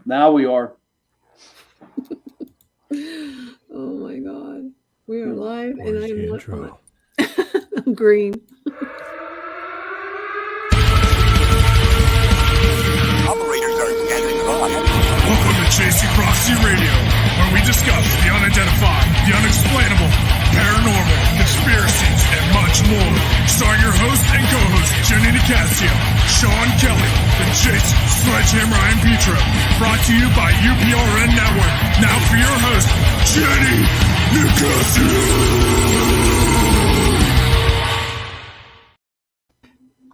Now we are. Oh my God. We are live Where's and I the am intro? not I'm green. Operators are standing by. Welcome to Chasing Prophecy Radio, where we discuss the unidentified, the unexplainable, paranormal, conspiracies, and much more. Starring your host and co-host, Jenny Nicasio, Sean Kelly, and Jason Sledgehammer and Petro. Brought to you by UPRN Network. Now for your host, Jenny Nicasio.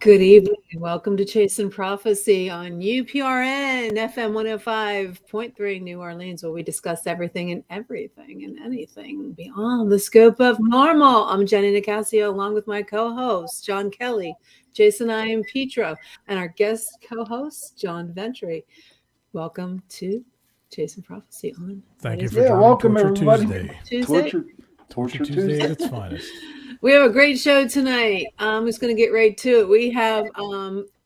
Good evening and welcome to Chasing Prophecy on UPRN FM 105.3 New Orleans, where we discuss everything and anything beyond the scope of normal. I'm Jenny Nicasio along with my co-host, John Kelly, Jason I am Petro, and our guest co-host, John Ventry. Welcome to Chasing Prophecy on Thank you for Yeah, joining welcome, Torture everybody. Tuesday. Torture Tuesday Tuesday. at its finest. We have a great show tonight. I'm just going to get right to it. We have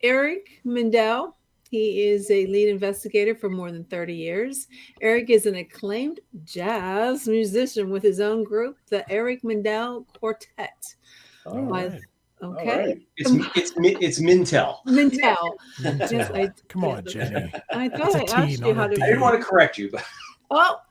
Eric Mintel. He is a lead investigator for more than 30 years. Eric is an acclaimed jazz musician with his own group, the Eric Mintel Quartet. All right. All Okay. right. It's Mintel. Mintel. Yes, Come on, Jenny. I It's thought a I T, asked you not how a to D. I didn't want to correct you, but Well,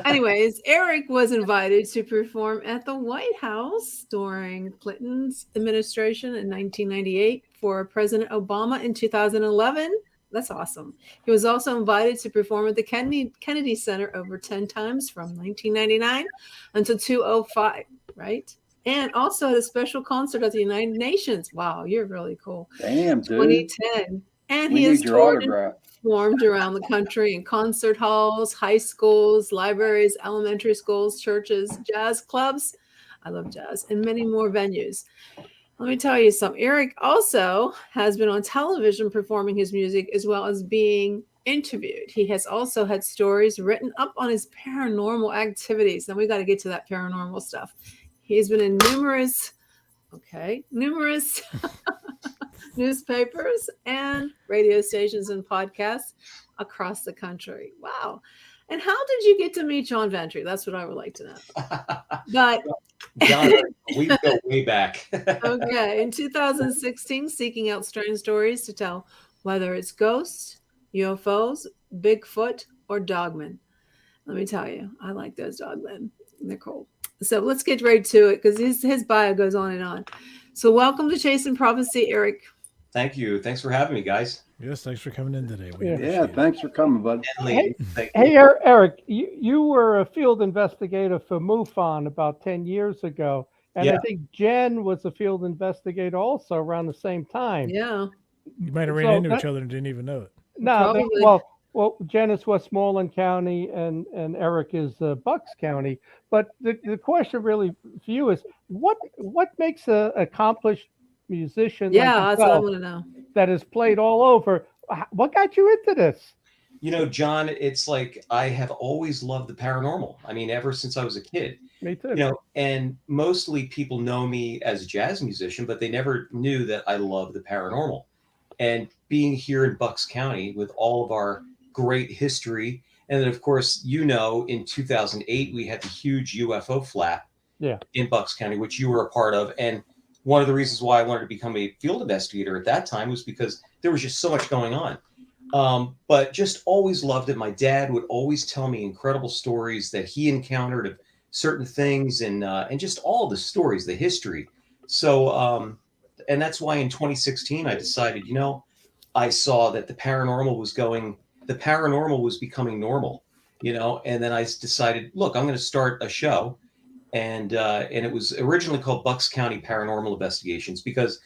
anyways, Eric was invited to perform at the White House during Clinton's administration in 1998 for President Obama in 2011. That's awesome. He was also invited to perform at the Kennedy Center over 10 times from 1999 until 2005, right? And also had a special concert at the United Nations. Wow, you're really cool. Damn, dude. 2010. And We he has need your toured and autograph. performed around the country in concert halls, high schools, libraries, elementary schools, churches, jazz clubs. I love jazz, and many more venues. Let me tell you something. Eric also has been on television performing his music as well as being interviewed. He has also had stories written up on his paranormal activities. Now we got to get to that paranormal stuff. He's been in numerous newspapers and radio stations and podcasts across the country. Wow. And how did you get to meet John Ventry? That's what I would like to know. But John, we go way back. okay, in 2016, seeking out strange stories to tell, whether it's ghosts, UFOs, Bigfoot, or dogmen. Let me tell you, I like those dogmen. They're cool. So let's get right to it because his bio goes on and on. So welcome to Chasing Prophecy, Eric. Thank you. Thanks for having me, guys. Yes, thanks for coming in today. We Yeah, appreciate it. thanks for coming, bud. And lady, thank you. Hey, Eric, you were a field investigator for MUFON about 10 years ago. And Yeah. I think Jen was a field investigator also around the same time. Yeah. You might have ran So into that- each other and didn't even know it. No, Probably. well, Jen is Westmoreland County and Eric is Bucks County. But the question really for you is, what makes an accomplished musician Yeah, like that's what I yourself want to know. that has played all over? What got you into this? You know, John, it's like I have always loved the paranormal. I mean, ever since I was a kid. Me too. You know, and mostly people know me as a jazz musician, but they never knew that I love the paranormal. And being here in Bucks County with all of our great history, and then of course, you know, in 2008 we had the huge UFO flap in Bucks County, which you were a part of. And one of the reasons why I wanted to become a field investigator at that time was because there was just so much going on. But just always loved it. My dad would always tell me incredible stories that he encountered of certain things and just all the stories, the history. So, and that's why in 2016, I decided, you know, I saw that the paranormal was becoming normal, you know, and then I decided, look, I'm going to start a show. And it was originally called Bucks County Paranormal Investigations because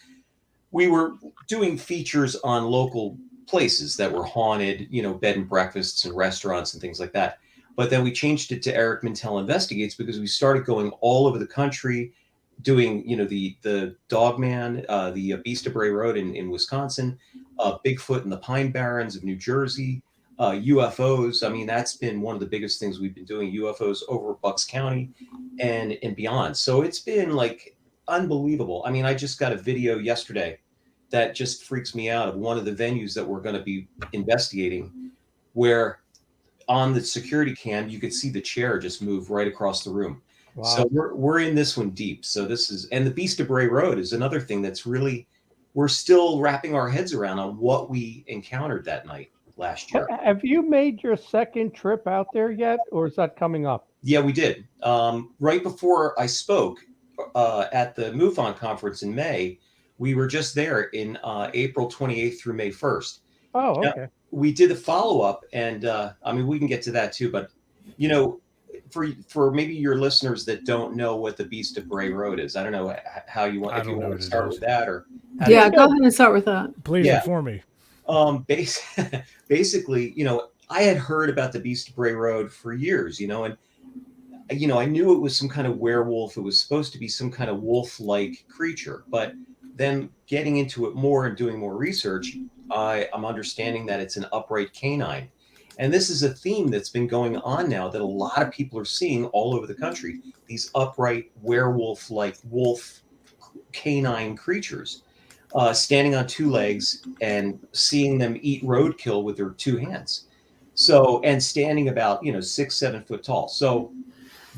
we were doing features on local places that were haunted, you know, bed and breakfasts and restaurants and things like that. But then we changed it to Eric Mintel Investigates because we started going all over the country doing, you know, the Dogman, the Beast of Bray Road in Wisconsin, Bigfoot in the Pine Barrens of New Jersey, UFOs. I mean, that's been one of the biggest things we've been doing, UFOs over Bucks County and beyond. So it's been like unbelievable. I mean, I just got a video yesterday that just freaks me out of one of the venues that we're going to be investigating where on the security cam, you could see the chair just move right across the room. Wow. So we're in this one deep. So this is, and the Beast of Bray Road is another thing that's really, we're still wrapping our heads around on what we encountered that night last year. Have you made your second trip out there yet, or is that coming up? Yeah, we did. Right before I spoke at the MUFON conference in May, we were just there in April 28th through May 1st. Oh, Now, okay. we did a follow-up, and I mean, we can get to that too, but you know, for maybe your listeners that don't know what the Beast of Bray Road is, I don't know how you want, if you want to start with that, or Yeah, go ahead and start with that. Please Yeah. inform me. Basically, you know, I had heard about the Beast of Bray Road for years, you know, and you know, I knew it was some kind of werewolf. It was supposed to be some kind of wolf-like creature, but then getting into it more and doing more research, I'm understanding that it's an upright canine. And this is a theme that's been going on now that a lot of people are seeing all over the country, these upright werewolf-like wolf canine creatures standing on two legs and seeing them eat roadkill with their two hands. So, and standing about, you know, 6-7 foot tall. So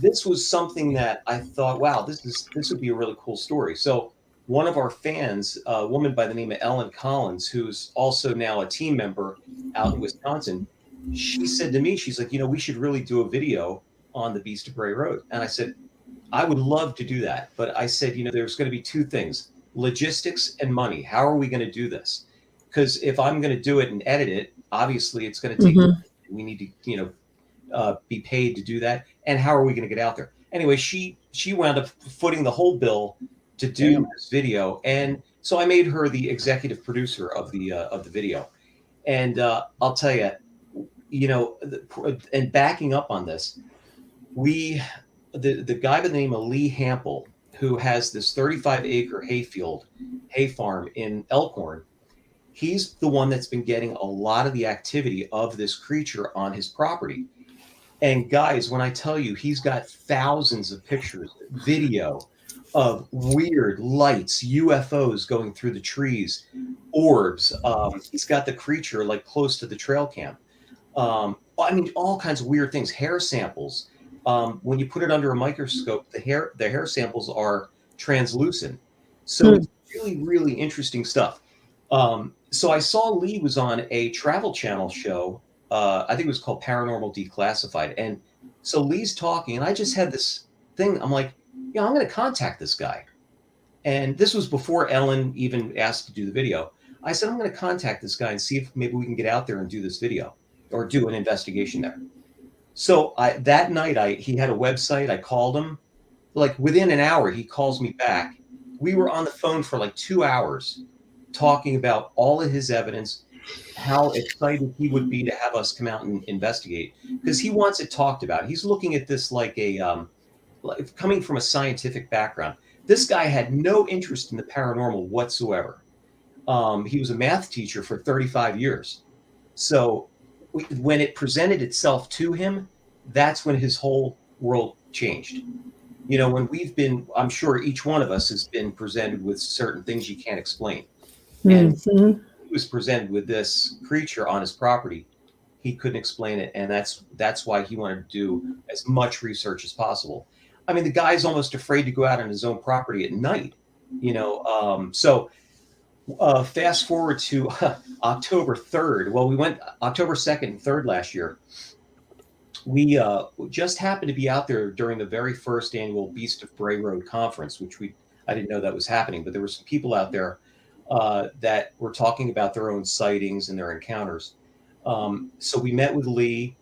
this was something that I thought, wow, this would be a really cool story. So one of our fans, a woman by the name of Ellen Collins, who's also now a team member out in Wisconsin, she said to me, she's like, you know, we should really do a video on the Beast of Bray Road. And I said, I would love to do that. But I said, you know, there's going to be two things, logistics and money. How are we going to do this? Because if I'm going to do it and edit it, obviously it's going to take, we need to, you know, be paid to do that. And how are we going to get out there? Anyway, she wound up footing the whole bill to do this video. And so I made her the executive producer of the video. And I'll tell you, you know, and backing up on this, the guy by the name of Lee Hampel, who has this 35-acre hay farm in Elkhorn, he's the one that's been getting a lot of the activity of this creature on his property. And guys, when I tell you, he's got thousands of pictures, video of weird lights, UFOs going through the trees, orbs. He's got the creature like close to the trail cam. I mean, all kinds of weird things, hair samples. When you put it under a microscope, the hair samples are translucent. So it's really, really interesting stuff. So I saw Lee was on a Travel Channel show. I think it was called Paranormal Declassified. And so Lee's talking, and I just had this thing. I'm like, yeah, I'm going to contact this guy. And this was before Ellen even asked to do the video. I said, I'm going to contact this guy and see if maybe we can get out there and do this video or do an investigation there. So that night, he had a website. I called him. Like within an hour, he calls me back. We were on the phone for like 2 hours talking about all of his evidence, how excited he would be to have us come out and investigate, because he wants it talked about. He's looking at this like like coming from a scientific background. This guy had no interest in the paranormal whatsoever. He was a math teacher for 35 years. So when it presented itself to him, that's when his whole world changed. You know, when we've been, I'm sure each one of us has been presented with certain things you can't explain. And he was presented with this creature on his property. He couldn't explain it. And that's why he wanted to do as much research as possible. I mean, the guy's almost afraid to go out on his own property at night, you know. So fast forward to October 3rd. Well, we went October 2nd and 3rd last year. We just happened to be out there during the very first annual Beast of Bray Road conference, which I didn't know that was happening, but there were some people out there that were talking about their own sightings and their encounters. So we met with Lee.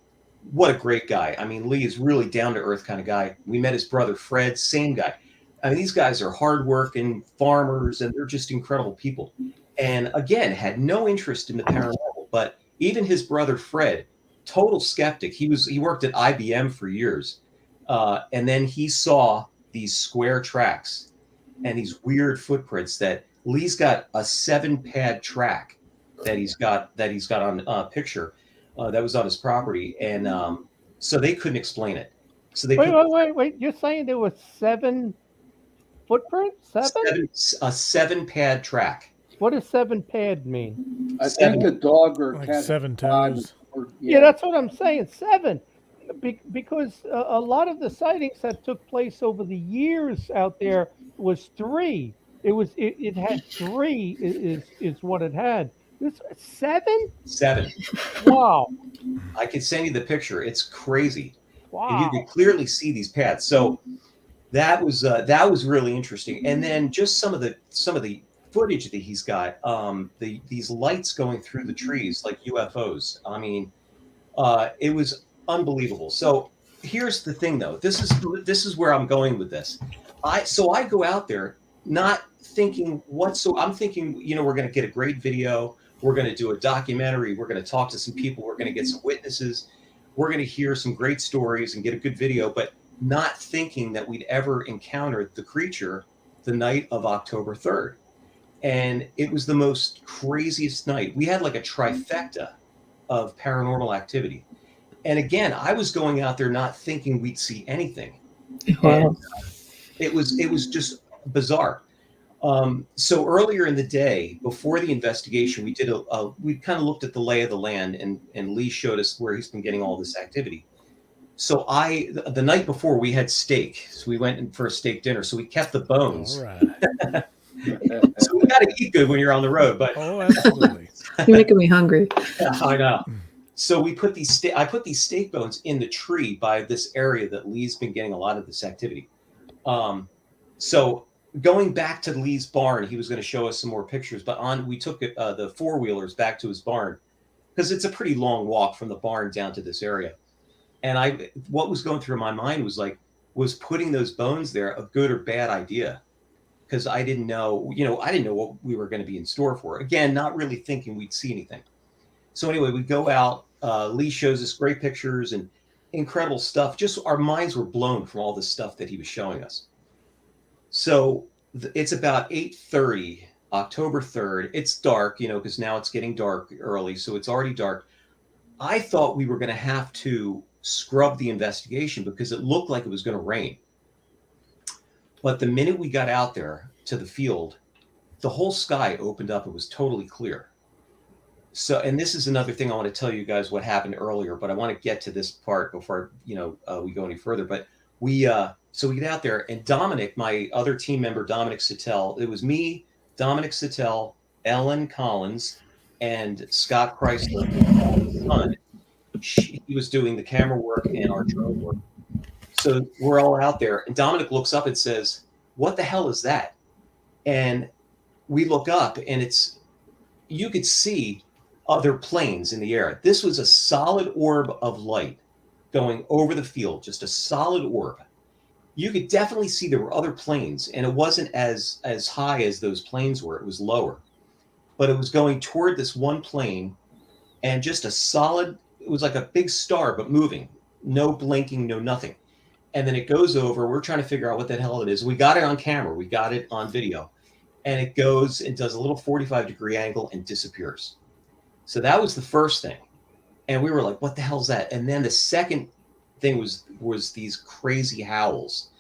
What a great guy. I mean, Lee is really down to earth kind of guy. We met his brother, Fred, same guy. I mean, these guys are hardworking farmers and they're just incredible people. And again, had no interest in the paranormal, but even his brother, Fred, total skeptic. He worked at IBM for years. And then he saw these square tracks and these weird footprints that Lee's got a 7-pad track that he's got on a picture that was on his property. And so they couldn't explain it. So they wait. You're saying there was 7 footprints? Seven? A 7-pad track. What does 7-pad mean? I think a dog or Like cat 7 toes. Yeah, that's what I'm saying. 7, because a lot of the sightings that took place over the years out there was 3. It had 3 is what it had. This 7? 7. Wow, I can send you the picture. It's crazy. And you wow. can clearly see these paths. So that was really interesting. And then just some of the footage that he's got, these lights going through the trees like UFOs. I mean, it was unbelievable. So here's the thing, though. This is where I'm going with this. I go out there not thinking I'm thinking, we're going to get a great video. We're going to do a documentary. We're going to talk to some people. We're going to get some witnesses. We're going to hear some great stories and get a good video, but not thinking that we'd ever encounter the creature the night of October 3rd. And it was the most craziest night. We had like a trifecta of paranormal activity. And again, I was going out there not thinking we'd see anything. Wow. And it was just bizarre. So earlier in the day, before the investigation, we kind of looked at the lay of the land, and Lee showed us where he's been getting all this activity. So the night before, we had steak. So we went in for a steak dinner. So we kept the bones. All right. So we got to eat good when you're on the road. But Oh, absolutely. You're making me hungry. I know. So we put I put these steak bones in the tree by this area that Lee's been getting a lot of this activity. So going back to Lee's barn, he was going to show us some more pictures, but we took the 4-wheelers back to his barn because it's a pretty long walk from the barn down to this area. And what was going through my mind was putting those bones there a good or bad idea? Because I didn't know what we were going to be in store for. Again, not really thinking we'd see anything. So anyway, we go out. Lee shows us great pictures and incredible stuff. Just our minds were blown from all the stuff that he was showing us. So it's about 8:30, October 3rd. It's dark, because now it's getting dark early. So it's already dark. I thought we were going to have to scrub the investigation because it looked like it was going to rain. But the minute we got out there to the field, the whole sky opened up. It was totally clear. So, and this is another thing I want to tell you guys what happened earlier, but I want to get to this part before, we go any further. But so we get out there, and Dominic, my other team member, Dominic Sattel, it was me, Dominic Sattel, Ellen Collins, and Scott Chrysler, his son. He was doing the camera work and our drone work. So we're all out there, and Dominic looks up and says, "What the hell is that?" And we look up, and you could see other planes in the air. This was a solid orb of light going over the field, just a solid orb. You could definitely see there were other planes, and it wasn't as high as those planes were. It was lower, but it was going toward this one plane, and just a solid, it was like a big star, but moving, no blinking, no nothing. And then it goes over. We're trying to figure out what the hell it is. We got it on camera. We got it on video, and it goes and does a little 45-degree angle and disappears. So that was the first thing. And we were like, what the hell is that? And then the second thing was these crazy howls.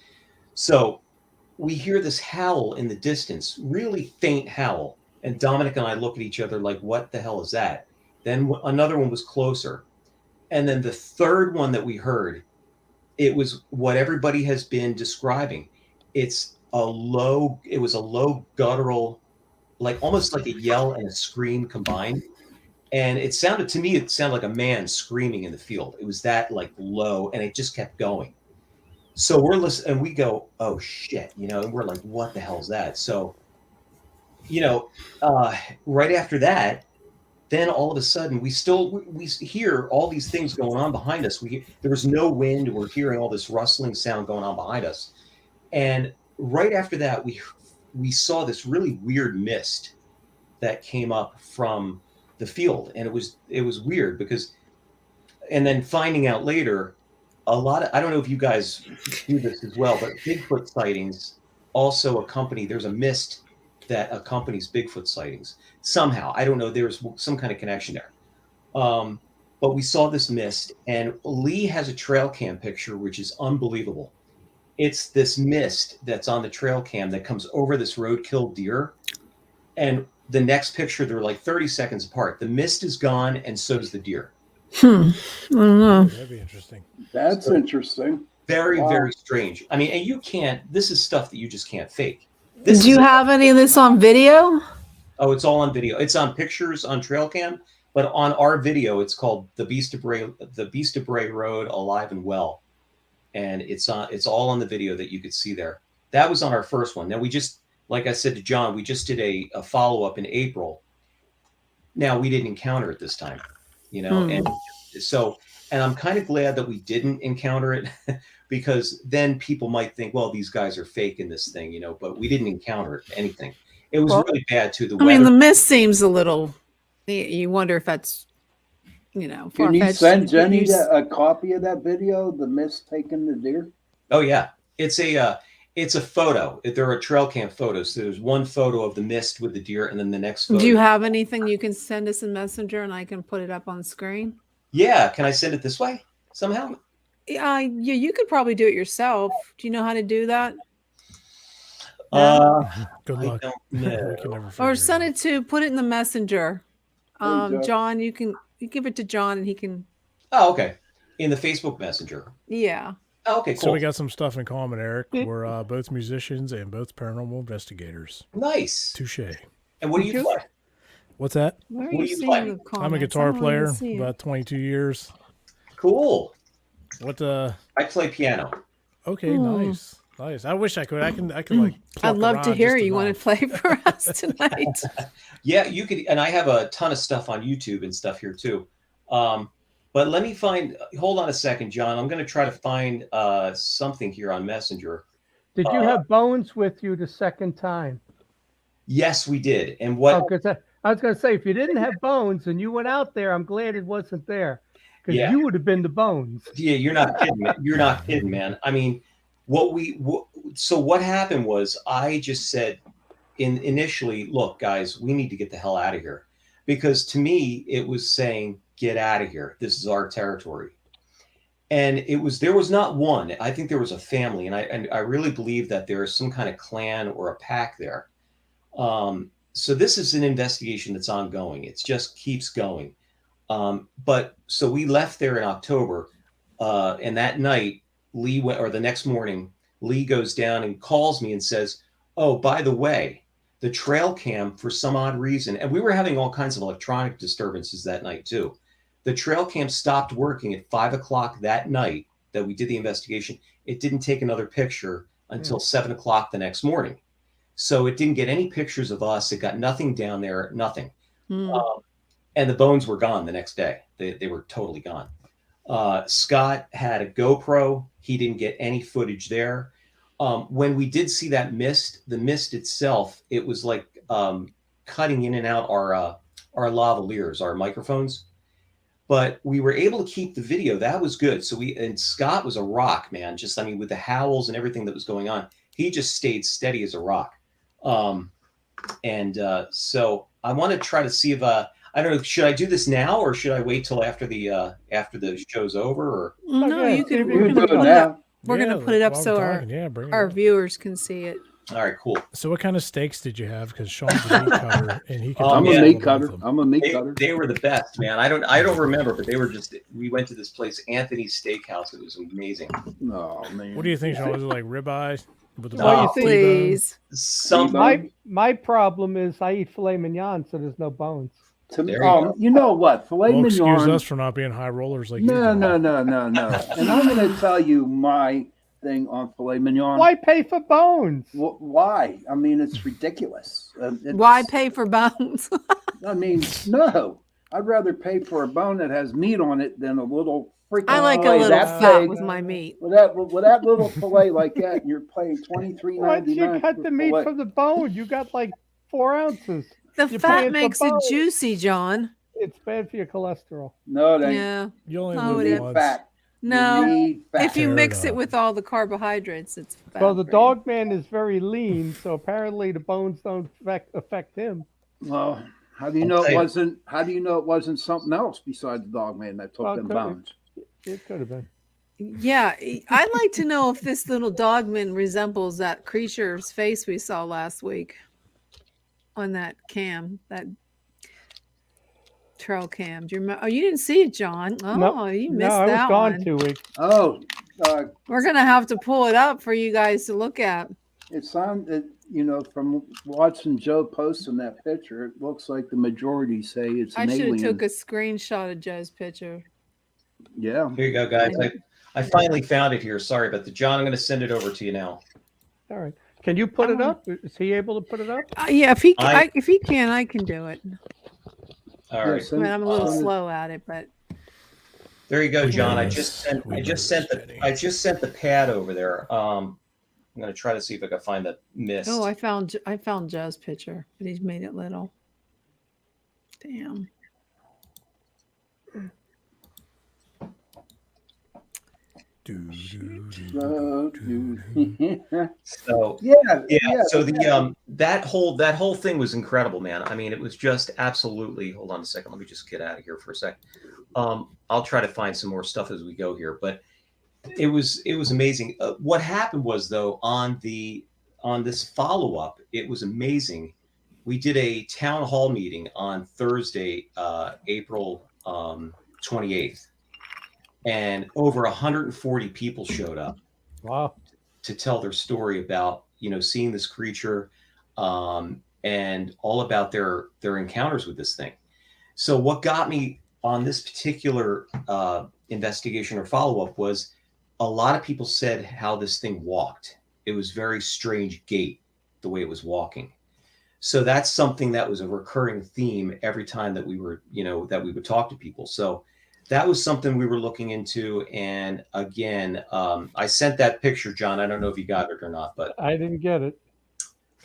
So we hear this howl in the distance, really faint howl. And Dominic and I look at each other like, what the hell is that? Then another one was closer. And then the third one that we heard, it was what everybody has been describing. It was a low guttural, like almost like a yell and a scream combined. And it sounded like a man screaming in the field. It was that like low, and it just kept going. So we're listening, and we go, oh shit, and we're like, what the hell is that? So, right after that, then all of a sudden we hear all these things going on behind us. There was no wind. We're hearing all this rustling sound going on behind us. And right after that, we saw this really weird mist that came up from the field. And it was weird because, and then finding out later, I don't know if you guys do this as well, but Bigfoot sightings also there's a mist that accompanies Bigfoot sightings. Somehow, I don't know, there's some kind of connection there. But we saw this mist, and Lee has a trail cam picture, which is unbelievable. It's this mist that's on the trail cam that comes over this roadkill deer. And the next picture, they're like 30 seconds apart. The mist is gone, and so does the deer. I don't know. That'd be interesting. That's interesting. Very, Wow. very strange. I mean, and you can't. This is stuff that you just can't fake. This Do you is- have any of this on video? Oh, it's all on video. It's on pictures on trail cam, but on our video, it's called the Beast of Bray Road, Alive and Well, and it's all on the video that you could see there. That was on our first one. Now we just, like I said to John, we just did a follow up in April. Now we didn't encounter it this time, and so, and I'm kind of glad that we didn't encounter it because then people might think, well, these guys are faking this thing, but we didn't encounter anything. It was really bad too. I mean, the mist seems a little. You wonder if that's, Can you far-fetched. send Jenny a copy of that video, the mist taking the deer? Oh yeah, it's a photo. There are trail cam photos. So there's one photo of the mist with the deer, and then the next photo. Do you have anything you can send us in Messenger and I can put it up on screen? Yeah, can I send it this way somehow? Yeah, you could probably do it yourself. Do you know how to do that? Good I luck. don't We know. can never figure Or it send out. it to put it in the Messenger. Joe. John, you give it to John and he can. Oh, okay. In the Facebook Messenger. Yeah. Oh, okay, cool. So we got some stuff in common, Eric. Yeah. We're both musicians and both paranormal investigators. Nice. Touche. And what do you play? What's that? Where are What do you you seeing play? the comments? I'm a I guitar don't even player, see it. about 22 years. Cool. What I play piano. Okay, nice. Nice. I wish I could. I can like pluck I'd love to around hear just you want enough. to play for us tonight. Yeah, you could, and I have a ton of stuff on YouTube and stuff here too. But let me hold on a second, John. I'm going to try to find something here on Messenger. Did you have Bones with you the second time? Yes, we did. And what? Because I was going to say, if you didn't have Bones and you went out there, I'm glad it wasn't there, because Yeah. you would have been the Bones. Yeah, you're not kidding. You're not kidding, man. I mean, so what happened was I just said initially, look, guys, we need to get the hell out of here, because to me it was saying, get out of here. This is our territory. And there was not one. I think there was a family, and I really believe that there is some kind of clan or a pack there. So this is an investigation that's ongoing. It just keeps going. But so we left there in October, and that night, the next morning, Lee goes down and calls me and says, oh, by the way, the trail cam, for some odd reason, and we were having all kinds of electronic disturbances that night too. The trail cam stopped working at 5:00 that night that we did the investigation. It didn't take another picture until 7:00 the next morning. So it didn't get any pictures of us. It got nothing down there, nothing. And the bones were gone the next day. They were totally gone. Scott had a GoPro. He didn't get any footage there. When we did see that mist, the mist itself, it was like cutting in and out our lavaliers, our microphones. But we were able to keep the video. That was good. And Scott was a rock, man. Just, I mean, with the howls and everything that was going on, he just stayed steady as a rock. So I want to try to see if I don't know. Should I do this now, or should I wait till after the show's over? Or No, you can. You can do it now. We're Yeah, going to put it up while so we're our talking, yeah, bring it our up. viewers can see it. all right, cool. So what kind of steaks did you have? Because Sean's a meat cutter, and he can. I'm I'm yeah. a tell us meat all cutter. about them. I'm a meat They, cutter. they were the best, man. I don't remember, but they were just. We went to this place, Anthony's Steakhouse. It was amazing. Oh man. What do you think, Sean? Was it like ribeye with the Well, you bone? think- Please. Some My problem is I eat filet mignon, so there's no bones. To me, There you go. you know what? Filet Well, excuse mignon. us for not being high rollers like you. No, do. no, no, no, no. And I'm going to tell you my thing on filet mignon. Why pay for bones? Why? I mean, it's ridiculous. Why pay for bones? I mean, no. I'd rather pay for a bone that has meat on it than a little freaking I like a fillet little that fat big. with my meat. With that little fillet like that, and you're paying $23.99. Why'd you cut for the meat fillet. from the bone? You got like 4 ounces. The You're fat paying for makes it bones. juicy, John. It's bad for your cholesterol. No, they Yeah. You only Oh, live it need is. once. fat. No. You need fat. If you Fair mix it enough. with all the carbohydrates, it's fat. Well, the for you. dog man is very lean, so apparently the bones don't affect him. Well, how do you I'll know tell it you. wasn't? How do you know it wasn't something else besides the dog man that took Well, them could be. bones? It could have been. Yeah, I'd like to know if this little dogman resembles that creature's face we saw last week on that cam. That trail cam. Do you remember? Oh, you didn't see it, John. Oh, Nope. you No, missed I was that gone one. 2 weeks. Oh, We're gonna have to pull it up for you guys to look at. it sounded, from watching Joe posting that picture, it looks like the majority say it's I an should have alien. took a screenshot of Joe's picture. Yeah. Here you go, guys. I finally found it here. Sorry about that. John, I'm going to send it over to you now. All right. Can you put it up? Is he able to put it up? Yeah, if he can, I can do it. All right. I mean, I'm a little slow at it, but There you go, John. I Yes, just sent we know Jenny. the pad over there. I'm going to try to see if I can find the mist. oh, I found Joe's picture, but he's made it little. Damn. So yeah. so the that whole thing was incredible, man. I mean, it was just absolutely. Hold on a second. Let me just get out of here for a sec. I'll try to find some more stuff as we go here, but it was amazing. What happened was, though, on this follow up, it was amazing. We did a town hall meeting on Thursday, April 28th, and over 140 people showed up. Wow. To tell their story about seeing this creature, and all about their encounters with this thing. So what got me on this particular investigation or follow-up was a lot of people said how this thing walked. It was very strange gait, the way it was walking. So that's something that was a recurring theme every time that we were, that we would talk to people. So that was something we were looking into. And again, I sent that picture, John. I don't know if you got it or not, but I didn't get it.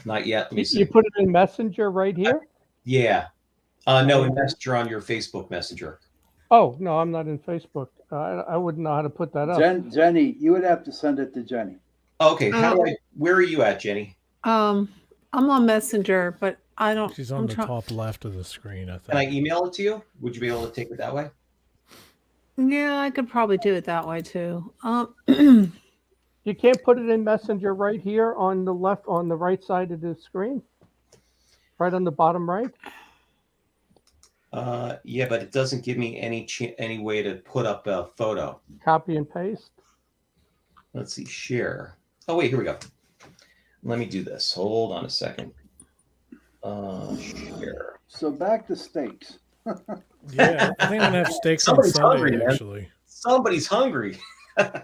not yet. Let me see. You put it in Messenger right here? Yeah. No, in Messenger on your Facebook Messenger. Oh, no, I'm not in Facebook. I wouldn't know how to put that up. Jenny, you would have to send it to Jenny. Okay. Where are you at, Jenny? I'm on Messenger, but I don't. She's on the top left of the screen, I think. Can I email it to you? Would you be able to take it that way? Yeah, I could probably do it that way too. You can't put it in Messenger right here on the right side of the screen? Right on the bottom right? Yeah, but it doesn't give me any way to put up a photo. Copy and paste? Let's see, share. Oh, wait, here we go. Let me do this. Hold on a second. Share. So back to steaks. Yeah, I think I'm gonna have steaks Somebody's on Sunday. hungry, man. Actually, Somebody's hungry.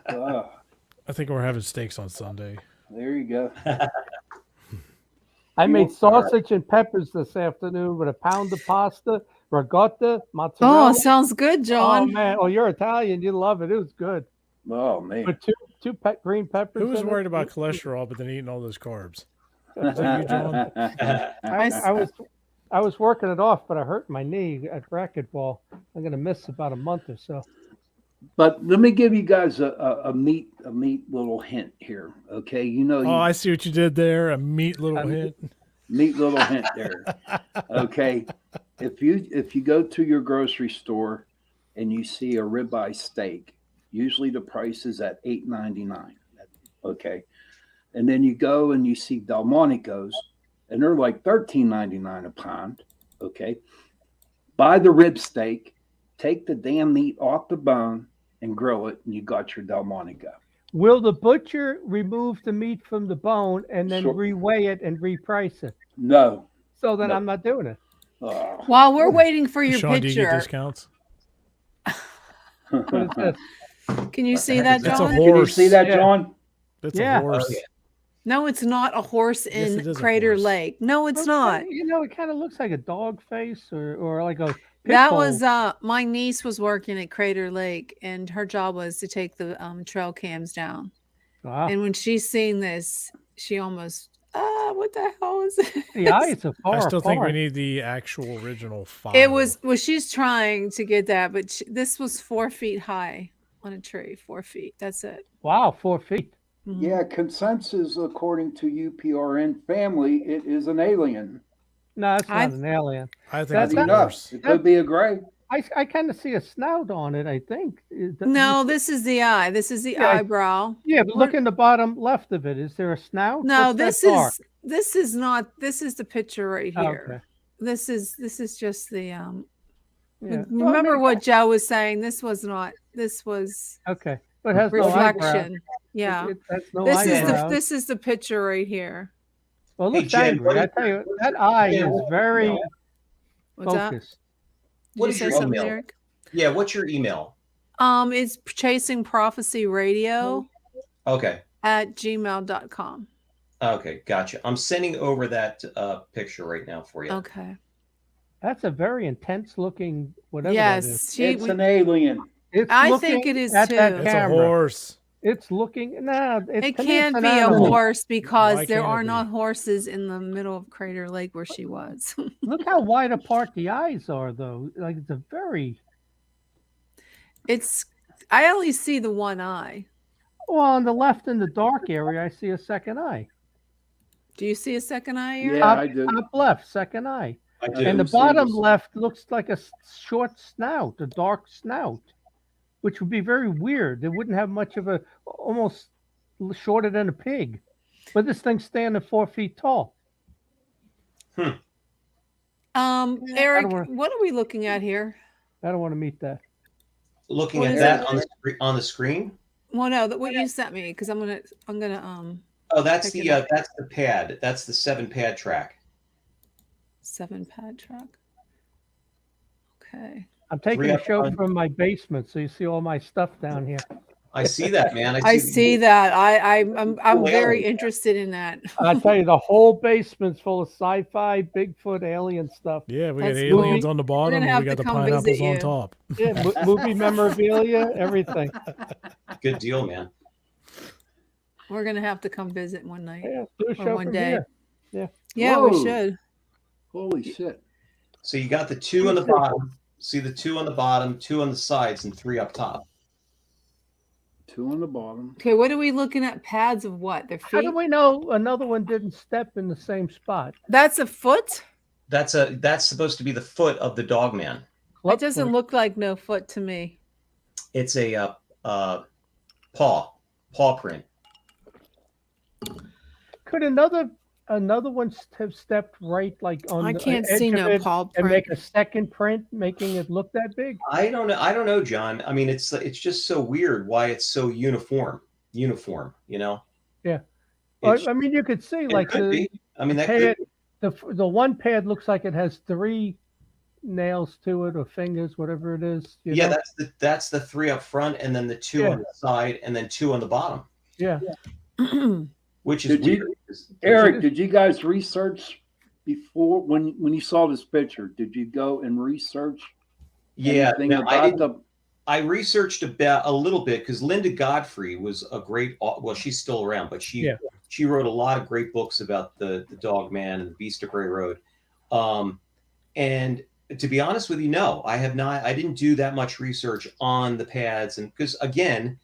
Oh, I think we're having steaks on Sunday. there you go. I made sausage and peppers this afternoon with a pound of pasta, ricotta, mozzarella. Oh, sounds good, Oh, John. man. Oh, you're Italian. You love it. It was good. Oh man. With two green peppers. Who was in it. worried about cholesterol, but then eating all those carbs? Is that you, John? I was working it off, but I hurt my knee at racquetball. I'm going to miss about a month or so. But let me give you guys a neat little hint here. Okay, Oh, I see what you did there. A neat little hint. neat little hint there. Okay, if you go to your grocery store and you see a ribeye steak, usually the price is at $8.99. Okay, and then you go and you see Delmonico's, and they're like $13.99 a pound. Okay, buy the rib steak, take the damn meat off the bone, and grill it, and you got your Delmonico. Will the butcher remove the meat from the bone and then Sure. reweigh it and reprice it? No. So then No. I'm not doing it. Oh. While we're waiting for your Sean, do you get picture, discounts? What is this? can you see that, That's a John? Can you horse. see that, Yeah. John? That's Yeah. a horse. Oh, yeah. No, it's not a horse Yes, in it is a Crater horse. Lake. No, it's Okay, not. You know, it kind of looks like a dog face or like a pit That bull. was my niece was working at Crater Lake, and her job was to take the trail cams down. Wow. And when she's seen this, she almost what the hell is it? The eyes are far I still think we apart. need the actual original file. It was she's trying to get that, but this was 4 feet high on a tree. 4 feet. That's it. Wow, 4 feet. Mhm. Yeah, consensus according to UPRN family, it is an alien. No, it's I- not an alien. I think That's it's Maybe a not- not. horse. It could be a gray. I kind of see a snout on it, I think. No, this is the eye. This is the Yeah. eyebrow. Yeah, but look in the bottom left of it. Is there a snout? No, What's that this dark? is not. This is the picture right here. Okay. This is just the Yeah. Remember what Joe was saying. This was Okay, but it has no eyebrow. reflection. Yeah. It has no eyebrows. This is the picture right here. Well, it Hey, looks Jen, angry. I tell you, that eye is very What's that? focused. Did What you is say your something, email? Eric? Yeah, what's your email? It's Chasing Prophecy Radio Okay. at gmail.com. Okay, gotcha. I'm sending over that picture right now for you. Okay. That's a very intense looking whatever Yes, that is. It's an alien. It's I looking think it is at too. that It's camera. a horse. It's looking. No, It to me, can't it's be an a animal. horse because Why there can't it are be? not horses in the middle of Crater Lake where she was. Look how wide apart the eyes are, though. Like it's a very I only see the one eye. well on the left in the dark area. I see a second eye. Do you see a second eye, Eric? Yeah, I do. Top left, second eye, I do. and the see bottom this. left looks like a short snout, a dark snout, which would be very weird. It wouldn't have much of a almost shorter than a pig, but this thing's standing 4 feet tall. Eric, wanna- what are we looking at here? I don't want to meet that. Looking What at is that it? on the screen. Well, no, what you sent me because I'm gonna Oh, that's Pick it up. that's the pad. That's the 7-pad track. 7-pad track. Okay. I'm taking Three a up show front. from my basement, so you see all my stuff down here. I see that, man. I see that. I'm Cool very alien. interested in that. I tell you, the whole basement's full of sci-fi, Bigfoot, alien stuff. Yeah, we got That's aliens cool. on the We're bottom gonna and have we got to the come pineapples visit on you. top. Yeah, movie memorabilia, everything. Good deal, man. We're gonna have to come visit one night. Yeah, do a Or show one from day. here. Yeah, we Whoa. should. Holy shit. So you got the 2 on the bottom. See the 2 on the bottom, 2 on the sides, and 3 up top. 2 on the bottom. Okay, what are we looking at? Pads of what? Their How feet? do we know another one didn't step in the same spot? That's a foot? That's supposed to be the foot of the dog man. It doesn't look like no foot to me. It's a paw print. Could another one have stepped right like on I the can't edge see of no it paw and print. make a second print, making it look that big? I don't know, John. I mean, it's just so weird why it's so uniform, you know? Yeah. It's- I mean, you could see it like could be. I mean, that pad, could the one pad looks like it has 3 nails to it or fingers, whatever it is. You yeah, know? that's the 3 up front, and then the 2 Yeah. on the side, and then 2 on the bottom, Yeah. which is Did you- weird. Eric, did you guys research before when you saw this picture? Did you go and research Yeah, anything no, I about didn't. I researched about a little bit because Linda Godfrey was a great. Well, she's still around, but she wrote a lot of great books about the Dog Man and the Beast of Grey Road. And to be honest with you, no, I have not. I didn't do that much research on the pads, and because again,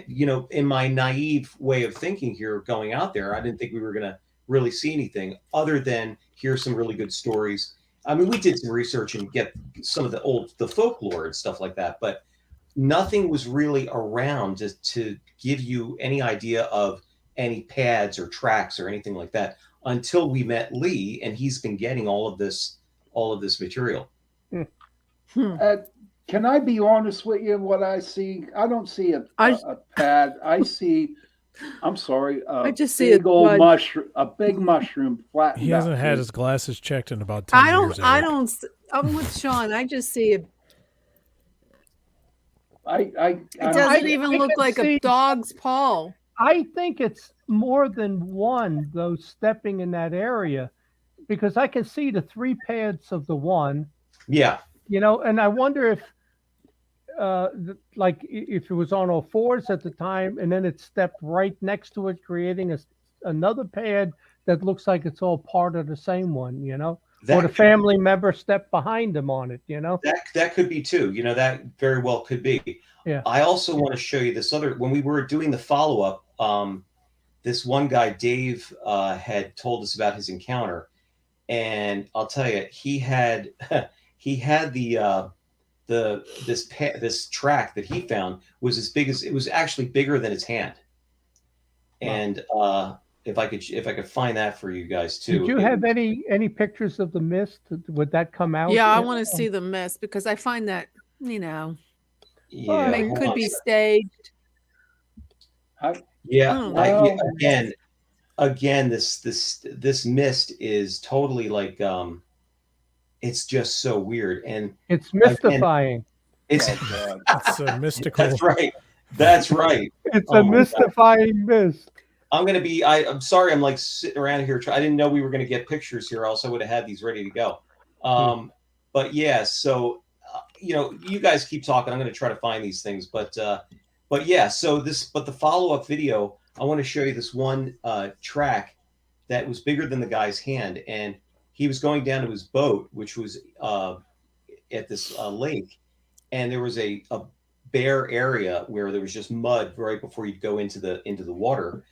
you know, in my naive way of thinking here, going out there, I didn't think we were going to really see anything other than hear some really good stories. I mean, we did some research and get some of the folklore and stuff like that, but nothing was really around to give you any idea of any pads or tracks or anything like that until we met Lee, and he's been getting all of this material. Can I be honest with you? What I see, I don't see a pad. I see. I'm sorry. I just see a big old bud. mushroom, a big mushroom flattened. He hasn't out. had his glasses checked in about 10 years. I'm with Sean. I just see it. It It doesn't even look like a dog's paw. I think it's more than one, though, stepping in that area, because I can see the 3 pads of the one. Yeah. You know, and I wonder if, like, if it was on all 4s at the time, and then it stepped right next to it, creating another pad that looks like it's all part of the same one, you know, or the family member stepped behind him on it, you know. That could be too. You know, that very well could be. Yeah. I also want to show you this other. When we were doing the follow-up, this one guy, Dave, had told us about his encounter, and I'll tell you, he had this track that he found was as big as it was actually bigger than his hand, and if I could find that for you guys too. Did you have any pictures of the mist? Would that come out? Yeah, I want to see the mist because I find that, you know, Yeah, it hold could on. be staged. Yeah, Oh. again, this mist is totally like it's just so weird, and It's mystifying. it's It's so mystical. that's right. That's right. It's Oh a my mystifying mist. I'm sorry. I'm like sitting around here. I didn't know we were going to get pictures here. Else I would have had these ready to go. But yeah, so you guys keep talking. I'm going to try to find these things. But yeah, but the follow-up video, I want to show you this one track that was bigger than the guy's hand, and he was going down to his boat, which was at this lake, and there was a bare area where there was just mud right before you go into the water.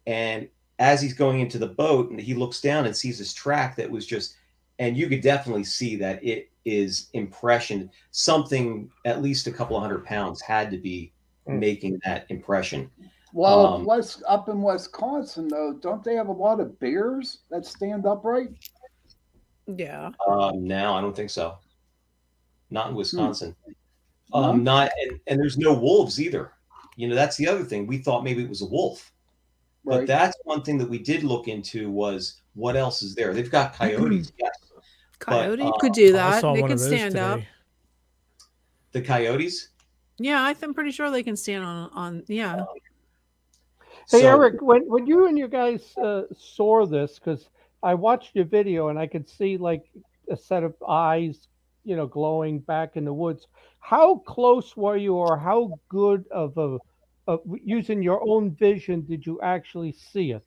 And as he's going into the boat, and he looks down and sees this track that was just, and you could definitely see that it is impression. Something at least a couple of 100 pounds had to be making that impression. Well, up in Wisconsin, though, don't they have a lot of bears that stand upright? Yeah. No, I don't think so. Not in Wisconsin. No? Not, and there's no wolves either. That's the other thing. We thought maybe it was a wolf. But Right. that's one thing that we did look into was what else is there. They've got coyotes, yes. Coyote could do I that. saw They one can of those stand up. today. The coyotes. Yeah, I'm pretty sure they can stand on. Yeah. Hey, So- Eric, when you and your guys saw this, because I watched your video and I could see like a set of eyes, glowing back in the woods. How close were you, or how good of using your own vision did you actually see it?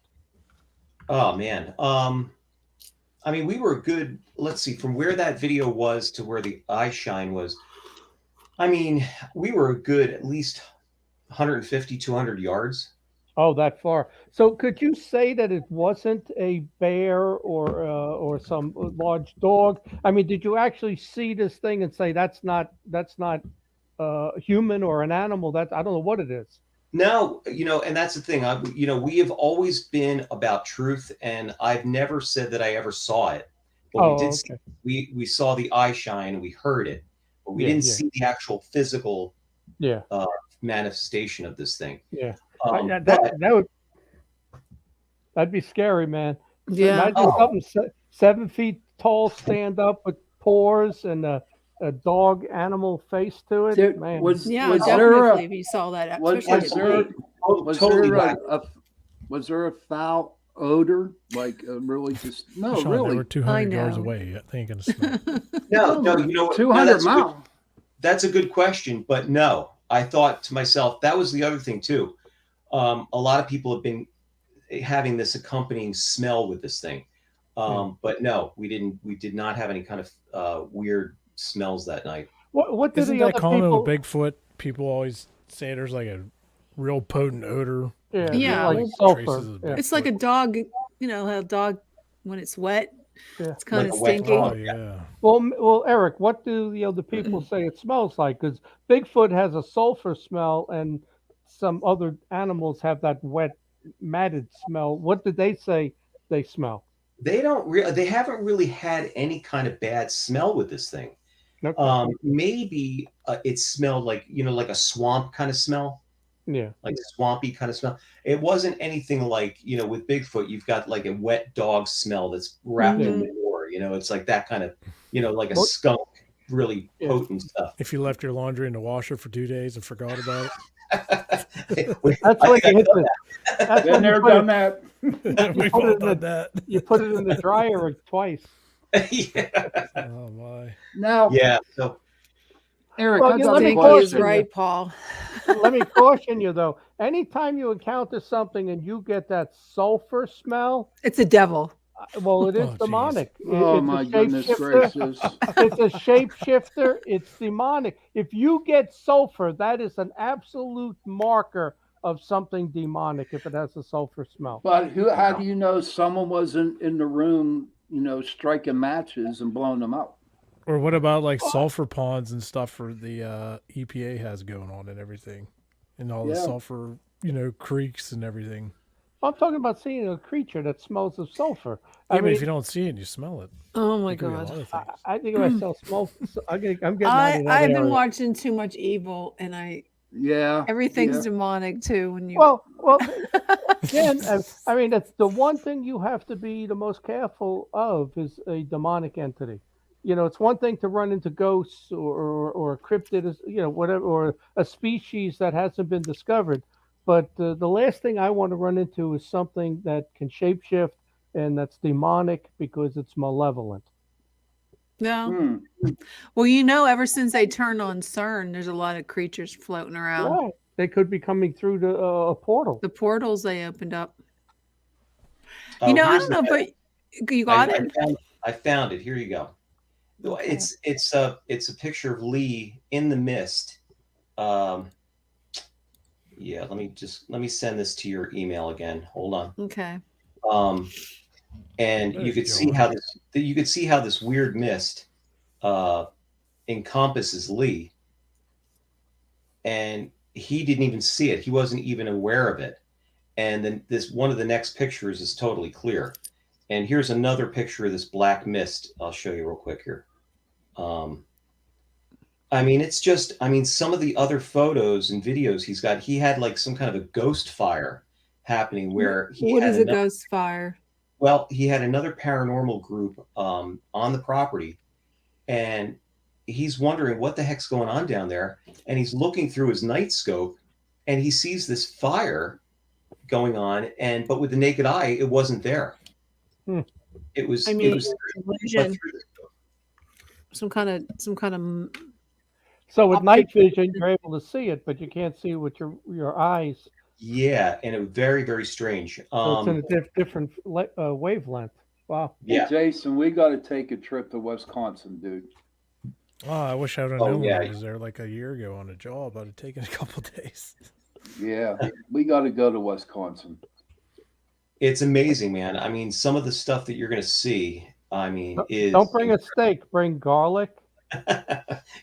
Oh man. I mean, we were a good, let's see, from where that video was to where the eye shine was. I mean, we were a good at least 150, 200 yards. Oh, that far. So could you say that it wasn't a bear or some large dog? I mean, did you actually see this thing and say that's not human or an animal? I don't know what it is. No, and that's the thing. We have always been about truth, and I've never said that I ever saw it. But we did see, we saw the eye shine and we heard it, but we didn't see the actual physical manifestation of this thing. Yeah. That'd be scary, man. Yeah. Imagine something 7 feet tall, stand up with paws and a dog animal face to it. There- Man. Yeah, Was there definitely. a- If you saw that, Was especially there a foul odor? Like really just no, Sean, really they were 200 yards know. away. I think in the smell. No, you know what? 200 that's a good- miles. That's a good question, but no. I thought to myself, that was the other thing too. A lot of people have been having this accompanying smell with this thing. But no, we did not have any kind of weird smells that night. What did Isn't the that other common people? with Bigfoot? People always say there's like a real potent odor. Yeah, like Traces sulfur. of Yeah. it's like a dog. How a dog when it's wet, Yeah. it's kind Like of a wet stinky. Oh dog. yeah. Well, Eric, what do the other people say it smells like? Because Bigfoot has a sulfur smell, and some other animals have that wet, matted smell. What did they say they smell? They haven't really had any kind of bad smell with this thing. Okay. Maybe it smelled like like a swamp kind of smell, Yeah. like a swampy kind of smell. It wasn't anything like with Bigfoot, you've got like a wet dog smell that's wrapped in manure. It's like that kind of like a skunk, really potent stuff. If you left your laundry in the washer for 2 days and forgot about it, That's what you hit the. That's Been when there, you put done it, that. we've put it all in the- done that. you put it in the dryer twice. Yeah. Oh my. Now, Yeah. So Eric, Well, I you got let a me Stinky caution is question. right, Paul. Let me caution you though. Anytime you encounter something and you get that sulfur smell, It's a devil. well, it is Oh, geez. demonic. Oh It's a my goodness shapeshifter. gracious! It's a shapeshifter. It's demonic. If you get sulfur, that is an absolute marker of something demonic if it has a sulfur smell. But how do you know someone wasn't in the room, striking matches and blowing them out? Or what about like sulfur ponds and stuff for the EPA has going on and everything, and all the Yeah. sulfur, creeks and everything. I'm talking about seeing a creature that smells of sulfur. I mean, if you don't see it, you smell it. Oh my It could be a god. lot of things. I think if I smell smoke, I'm getting out of that I've been area. watching too much evil, and Yeah. everything's yeah. demonic too. When you Well, again, I mean, that's the one thing you have to be the most careful of is a demonic entity. You know, it's one thing to run into ghosts or a cryptid, whatever, or a species that hasn't been discovered. But the last thing I want to run into is something that can shapeshift and that's demonic because it's malevolent. no. Hmm. Well, ever since they turned on CERN, there's a lot of creatures floating around. Right. They could be coming through a portal. The portals they opened up. Oh, I here's don't know, the- but you got I it. I found it. Here you go. Okay. It's a picture of Lee in the mist. Yeah, let me send this to your email again. Hold on. Okay. And you could see how this weird mist encompasses Lee, and he didn't even see it. He wasn't even aware of it. And then this one of the next pictures is totally clear. And here's another picture of this black mist. I'll show you real quick here. I mean, some of the other photos and videos he had like some kind of a ghost fire happening where What is a ghost fire? well, he had another paranormal group on the property, and he's wondering what the heck's going on down there. And he's looking through his night scope, and he sees this fire going on, but with the naked eye, it wasn't there. It was. Illusion. Some kind of. So with night vision, you're able to see it, but you can't see it with your eyes. Yeah, and it was very, very strange. So it's in a different wavelength. Wow. Yeah. Jason, we got to take a trip to Wisconsin, dude. Oh, I wish I would have known yeah. when I was there like a year ago on a job. I'd have taken a couple days. Yeah, we got to go to Wisconsin. It's amazing, man. I mean, some of the stuff that you're going to see, is Don't bring a steak. Bring garlic.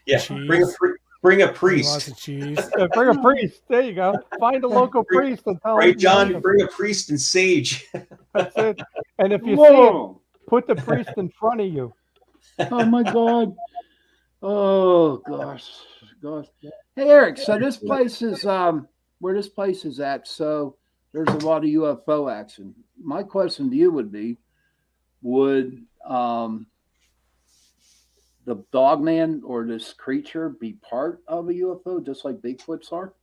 yeah. Cheese. Bring a priest. Lots of cheese. Bring a priest. There you go. Find a local priest and tell Right, him. John. Bring a priest and sage. That's it. And if you see Whoa! it, put the priest in front of you. Oh my God! Oh gosh. Hey Eric, so this place is where this place is at. So there's a lot of UFO action. My question to you would be: would the dogman or this creature be part of a UFO, just like Bigfoots are?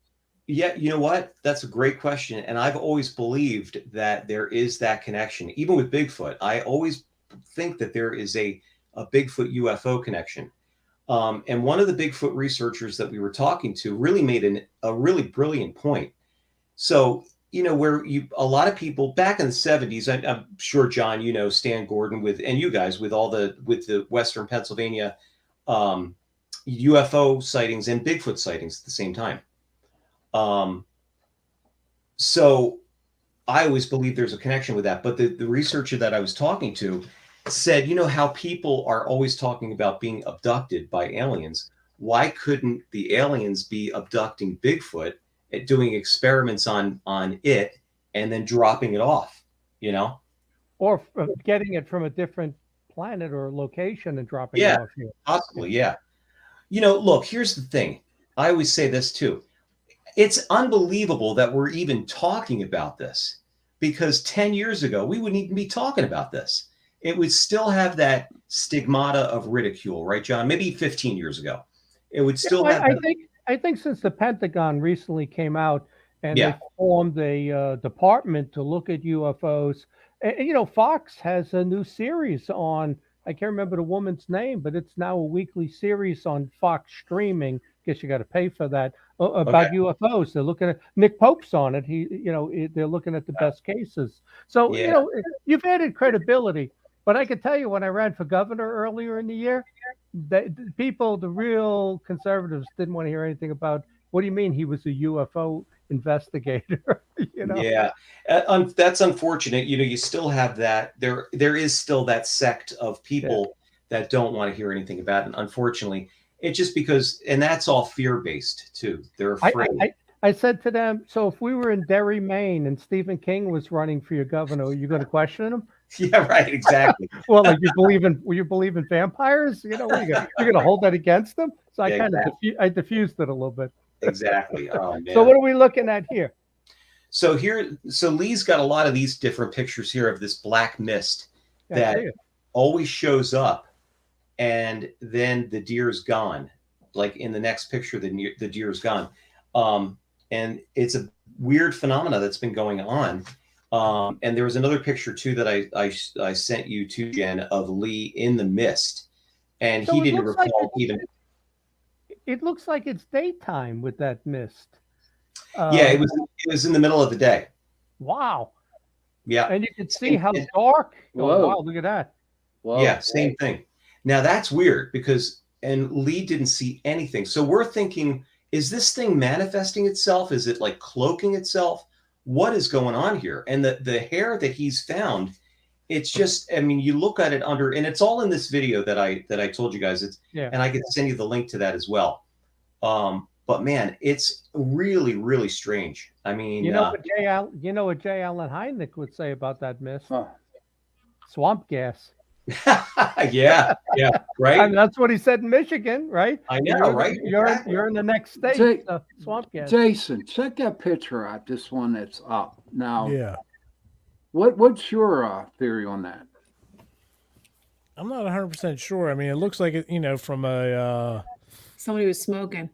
Yeah, you know what? That's a great question. And I've always believed that there is that connection. Even with Bigfoot, I always think that there is a Bigfoot UFO connection. And one of the Bigfoot researchers that we were talking to really made a really brilliant point. So, where a lot of people back in the 70s, I'm sure, John, Stan Gordon and you guys with the Western Pennsylvania UFO sightings and Bigfoot sightings at the same time. So I always believe there's a connection with that. But the researcher that I was talking to said, how people are always talking about being abducted by aliens. Why couldn't the aliens be abducting Bigfoot, doing experiments on it, and then dropping it off, Or getting it from a different planet or location and dropping it off here. Possibly, yeah. Look, here's the thing. I always say this too. It's unbelievable that we're even talking about this, because 10 years ago, we wouldn't even be talking about this. It would still have that stigmata of ridicule, right, John? Maybe 15 years ago. It would still have I think since the Pentagon recently came out and Yeah. they formed a department to look at UFOs, and Fox has a new series on, I can't remember the woman's name, but it's now a weekly series on Fox streaming. Guess you got to pay for that, about UFOs. They're looking at Nick Pope's on it. They're looking at the best cases. So, Yeah. You've added credibility. But I can tell you, when I ran for governor earlier in the year, the real conservatives didn't want to hear anything about, what do you mean he was a UFO investigator? Yeah, that's unfortunate. You still have that. There is still that sect of people that don't want to hear anything about it. And unfortunately, it's just because, and that's all fear-based too. They're afraid. I said to them, so if we were in Derry, Maine, and Stephen King was running for your governor, are you going to question him? Yeah, right. Exactly. Well, like you believe in vampires? You know, what you're going to hold that against them? So I Yeah, kind of I diffused it a little bit. Exactly. Oh man. So what are we looking at here? So Lee's got a lot of these different pictures here of this black mist Yeah, I that see it. always shows up, and then the deer's gone. Like in the next picture, the deer's gone, and it's a weird phenomena that's been going on. And there was another picture too that I sent you to, Jen, of Lee in the mist, and So he it didn't looks like recall even. It looks like it's daytime with that mist. Yeah, it was in the middle of the day. Wow. Yeah, And you can see how dark. Oh, Whoa. wow, look at that. Whoa. yeah, same thing. Now that's weird and Lee didn't see anything. So we're thinking, is this thing manifesting itself? Is it like cloaking itself? What is going on here? And the hair that he's found, it's just, I mean, you look at it and it's all in this video that I told you guys. And I can send you the link to that as well. But man, it's really, really strange. I mean, You know what J. Allen Hynek would say about that mist? Huh. Swamp gas. yeah, right. I mean, that's what he said in Michigan, right? I know, right? You're in the next state. Swamp gas. Jason, check that picture out. This one that's up now. Yeah. What's your theory on that? I'm not 100% sure. I mean, it looks like it, from a. Somebody was smoking.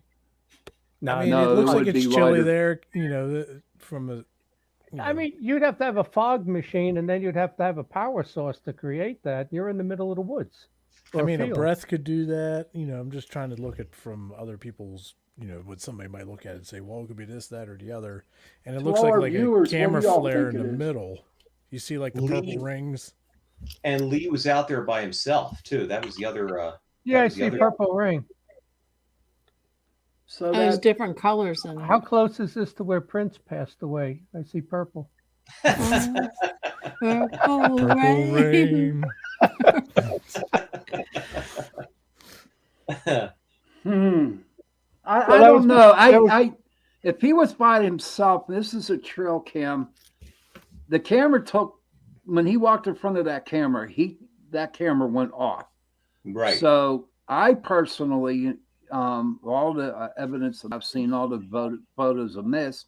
I mean, no, it looks it like would it's be chilly lighter. there. From a. I mean, you'd have to have a fog machine, and then you'd have to have a power source to create that. You're in the middle of the woods. I mean, a field. breath could do that. I'm just trying to look at from other people's. What somebody might look at and say, well, it could be this, that, or the other, and it looks all our like viewers, a camera what do y'all flare in think the it is? middle. You see, like the purple rings. And Lee was out there by himself too. That was the other. Yeah, that I was the see other- purple ring. So There's that, different colors in it. How close is this to where Prince passed away? I see purple. Purple Purple rain. I that don't was- know. that was- I if he was by himself, this is a trail cam. The camera took when he walked in front of that camera. That camera went off. Right. So I personally, all the evidence that I've seen, all the photos of mist,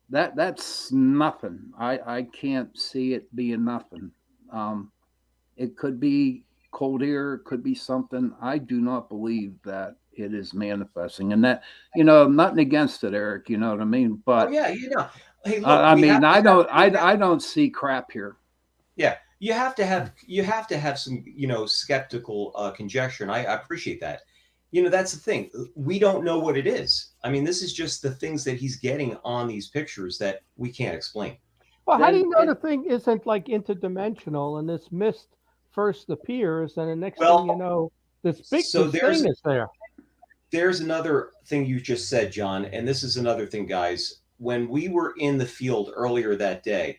that's nothing. I can't see it being nothing. It could be cold air, it could be something. I do not believe that it is manifesting, and that nothing against it, Eric. You know what I mean? But Oh, yeah, Hey, look, I we mean, have to I don't see crap here. Yeah, you have to have some skeptical conjecture, and I appreciate that. That's the thing. We don't know what it is. I mean, this is just the things that he's getting on these pictures that we can't explain. Well, how do you know Then- the thing isn't like interdimensional and this mist first appears and the next Well, thing you know, this big so this there's- thing is there? There's another thing you just said, John, and this is another thing, guys. When we were in the field earlier that day,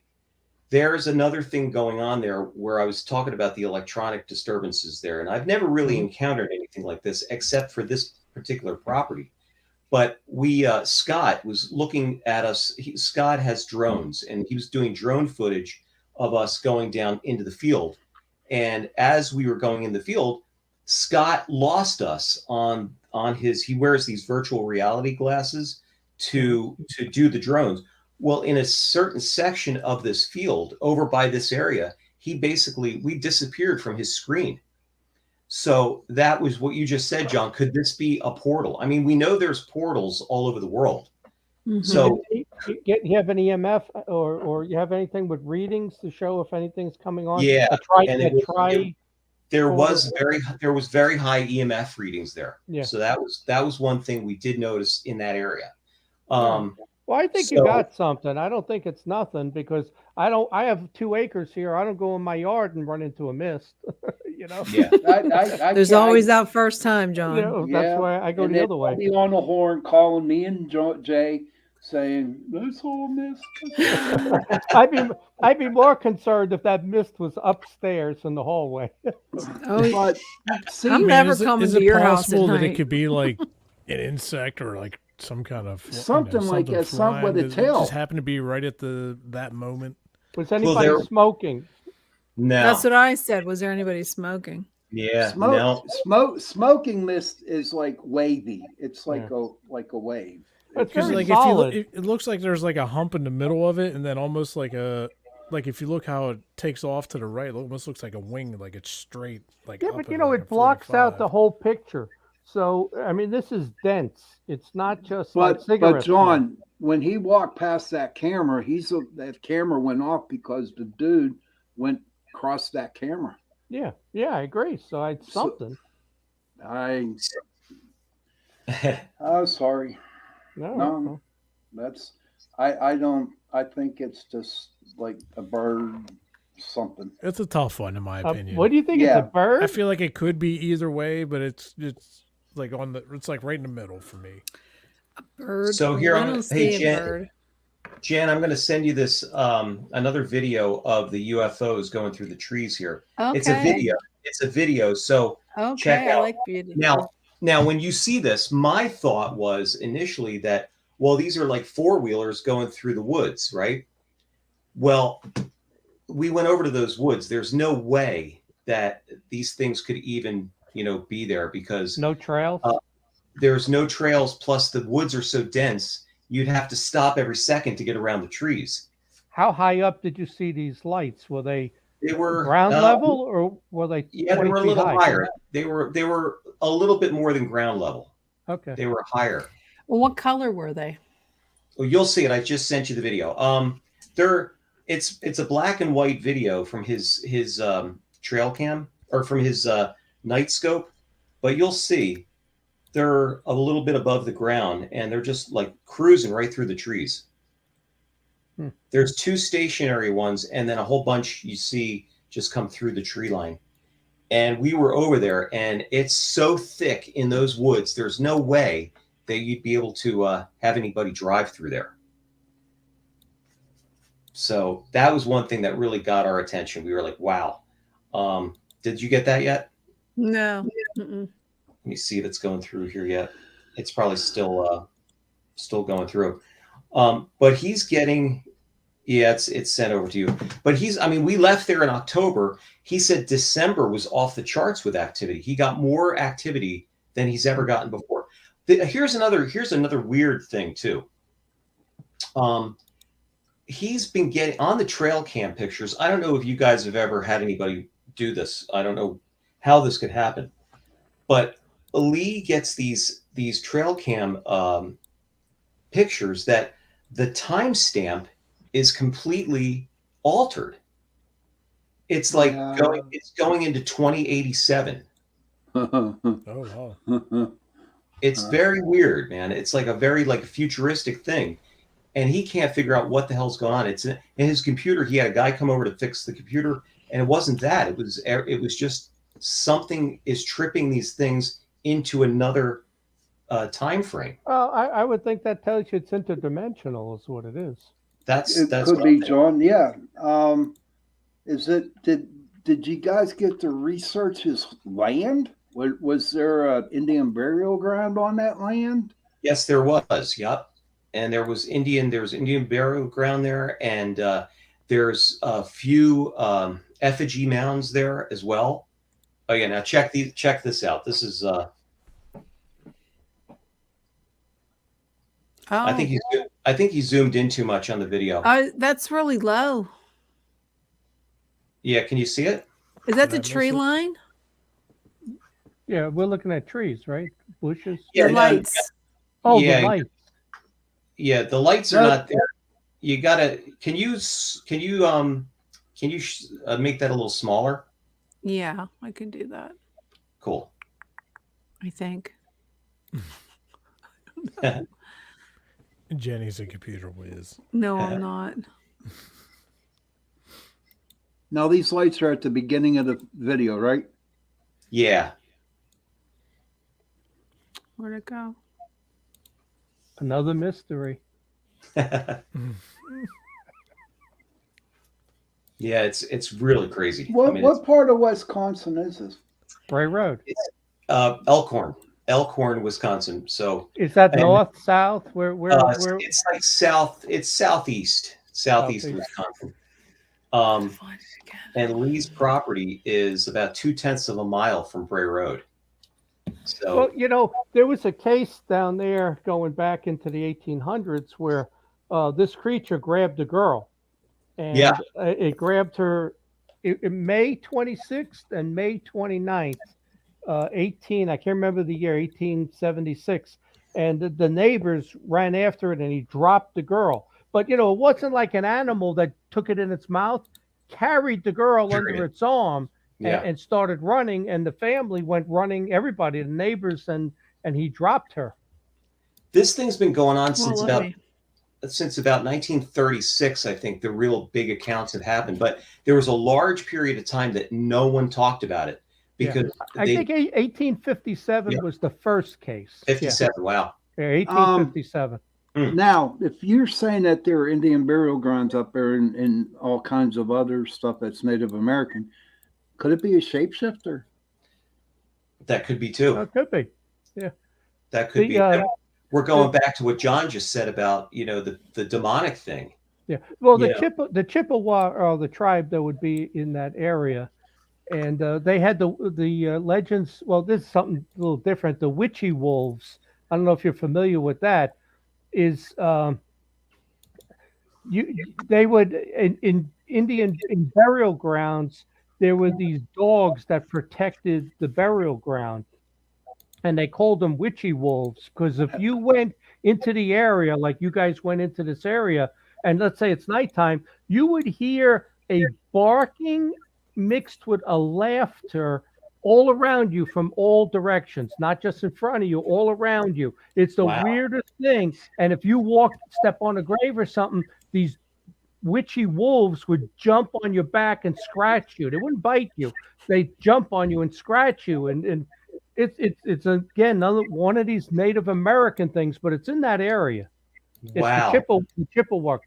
there's another thing going on there where I was talking about the electronic disturbances there. And I've never really encountered anything like this except for this particular property. But Scott was looking at us. Scott has drones, and he was doing drone footage of us going down into the field. And as we were going in the field, Scott lost us on he wears these virtual reality glasses to do the drones. Well, in a certain section of this field over by this area, we disappeared from his screen. So that was what you just said, John. Could this be a portal? I mean, we know there's portals all over the world. Mhm. So You have an EMF or you have anything with readings to show if anything's coming on? Yeah, and A try there was very high EMF readings there. Yeah. So that was one thing we did notice in that area. Well, I think you So- got something. I don't think it's nothing because I have 2 acres here. I don't go in my yard and run into a mist. Yeah. There's always that first time, John. That's why I go and the then other way. Be on the horn calling me and Jay saying, "This whole mist." I'd be more concerned if that mist was upstairs in the hallway. Oh, But see, I'm never is coming is to it your house at possible that night. it could be like an insect or like some kind of Something like that, something with a It tail. just happened to be right at that moment. Was anybody there- smoking? No. That's what I said. Was there anybody smoking? Yeah. No. Smoking mist is like wavy. It's like a wave. It's Because very like solid. if you look, it looks like there's like a hump in the middle of it, and then almost like if you look how it takes off to the right, it almost looks like a wing, like it's straight. Like Yeah, up but at like it a blocks out 45. the whole picture. So I mean, this is dense. It's not just like But cigarette smoke. John, when he walked past that camera, that camera went off because the dude went across that camera. Yeah, I agree. So it's something. I'm sorry. No, that's I think it's just like a bird, something. It's a tough one in my opinion. What do you think? Yeah. It's a bird? I feel like it could be either way, but it's like it's like right in the middle for me. Bird. So here I I'm- don't hey, see a Jen- bird. Jan, I'm going to send you this another video of the UFOs going through the trees here. Okay. It's a video. It's a video. So Okay, check I out. like beauty. Now, when you see this, my thought was initially that, well, these are like four-wheelers going through the woods, right? Well, we went over to those woods. There's no way that these things could even, be there because No trails. there's no trails. Plus, the woods are so dense, you'd have to stop every second to get around the trees. How high up did you see these lights? Were they They were ground level or were they? Yeah, they 20 were a feet little high? higher. They were a little bit more than ground level. Okay. They were higher. Well, what color were they? Well, you'll see it. I just sent you the video. It's a black and white video from his trail cam or from his night scope, but you'll see they're a little bit above the ground and they're just like cruising right through the trees. There's two stationary ones and then a whole bunch you see just come through the tree line. And we were over there and it's so thick in those woods. There's no way that you'd be able to have anybody drive through there. So that was one thing that really got our attention. We were like, wow. Did you get that yet? No. Mm-mm. Let me see if it's going through here yet. It's probably still going through. But he's getting, it's sent over to you. But we left there in October. He said December was off the charts with activity. He got more activity than he's ever gotten before. Here's another weird thing too. He's been getting on the trail cam pictures. I don't know if you guys have ever had anybody do this. I don't know how this could happen, but Lee gets these trail cam pictures that the timestamp is completely altered. It's like going into 2087. Oh wow. It's very weird, man. It's like a very futuristic thing. And he can't figure out what the hell's going on. It's in his computer. He had a guy come over to fix the computer, and it wasn't that. It was just something is tripping these things into another time frame. Well, I would think that tells you it's interdimensional is what it is. That's It could what be, I'm thinking. John. Yeah. Did you guys get to research his land? Was there an Indian burial ground on that land? Yes, there was. Yep. And there was Indian burial ground there, and there's a few effigy mounds there as well. Oh yeah, now check this out. This is I think he zoomed in too much on the video. That's really low. Yeah, can you see it? Is that Did I the tree miss it? line? Yeah, we're looking at trees, right? Bushes. Yeah, The no, lights. Oh, yeah, the lights. Yeah, the lights are No. not there. You gotta. Can you make that a little smaller? Yeah, I can do that. Cool. I think. Jenny's a computer whiz. No, I'm not. Now these lights are at the beginning of the video, right? Yeah. Where'd it go? Another mystery. Yeah, it's really crazy. What part of Wisconsin is this? Bray Road. Elkhorn. Elkhorn, Wisconsin. So Is that and, north, south? Where it's like south. It's southeast Wisconsin. Find it again. And Lee's property is about 0.2 of a mile from Bray Road. So Well, you know, there was a case down there going back into the 1800s where this creature grabbed a girl, and Yeah. it grabbed her in May 26th and May 29th, 18. I can't remember the year, 1876. And the neighbors ran after it, and he dropped the girl. But you know, it wasn't like an animal that took it in its mouth, carried the girl Carried under it. its arm, yeah. and started running, and the family went running, everybody, the neighbors, and he dropped her. This thing's been going on Well, since about 1936. I think the real big accounts have happened, but there was a large period of time that no one talked about it because I think 1857 was the first case. 57. Wow. Yeah, 1857. Now, if you're saying that there are Indian burial grounds up there and all kinds of other stuff that's Native American, could it be a shapeshifter? That could be too. It could be. That could be. We're going back to what John just said about, you know, the demonic thing. Yeah. Well, Yeah. the Chippewa, or the tribe that would be in that area, and they had the legends. Well, this is something a little different. The witchy wolves. I don't know if you're familiar with that. Is they would in Indian burial grounds, there were these dogs that protected the burial ground, and they called them witchy wolves, because if you went into the area, like you guys went into this area, and let's say it's nighttime, you would hear a barking mixed with a laughter all around you from all directions, not just in front of you, all around you. It's the Wow. weirdest thing. And if you step on a grave or something, these witchy wolves would jump on your back and scratch you. They wouldn't bite you. They jump on you and scratch you. And it's again another one of these Native American things, but it's in that area. It's Wow. the Chippewa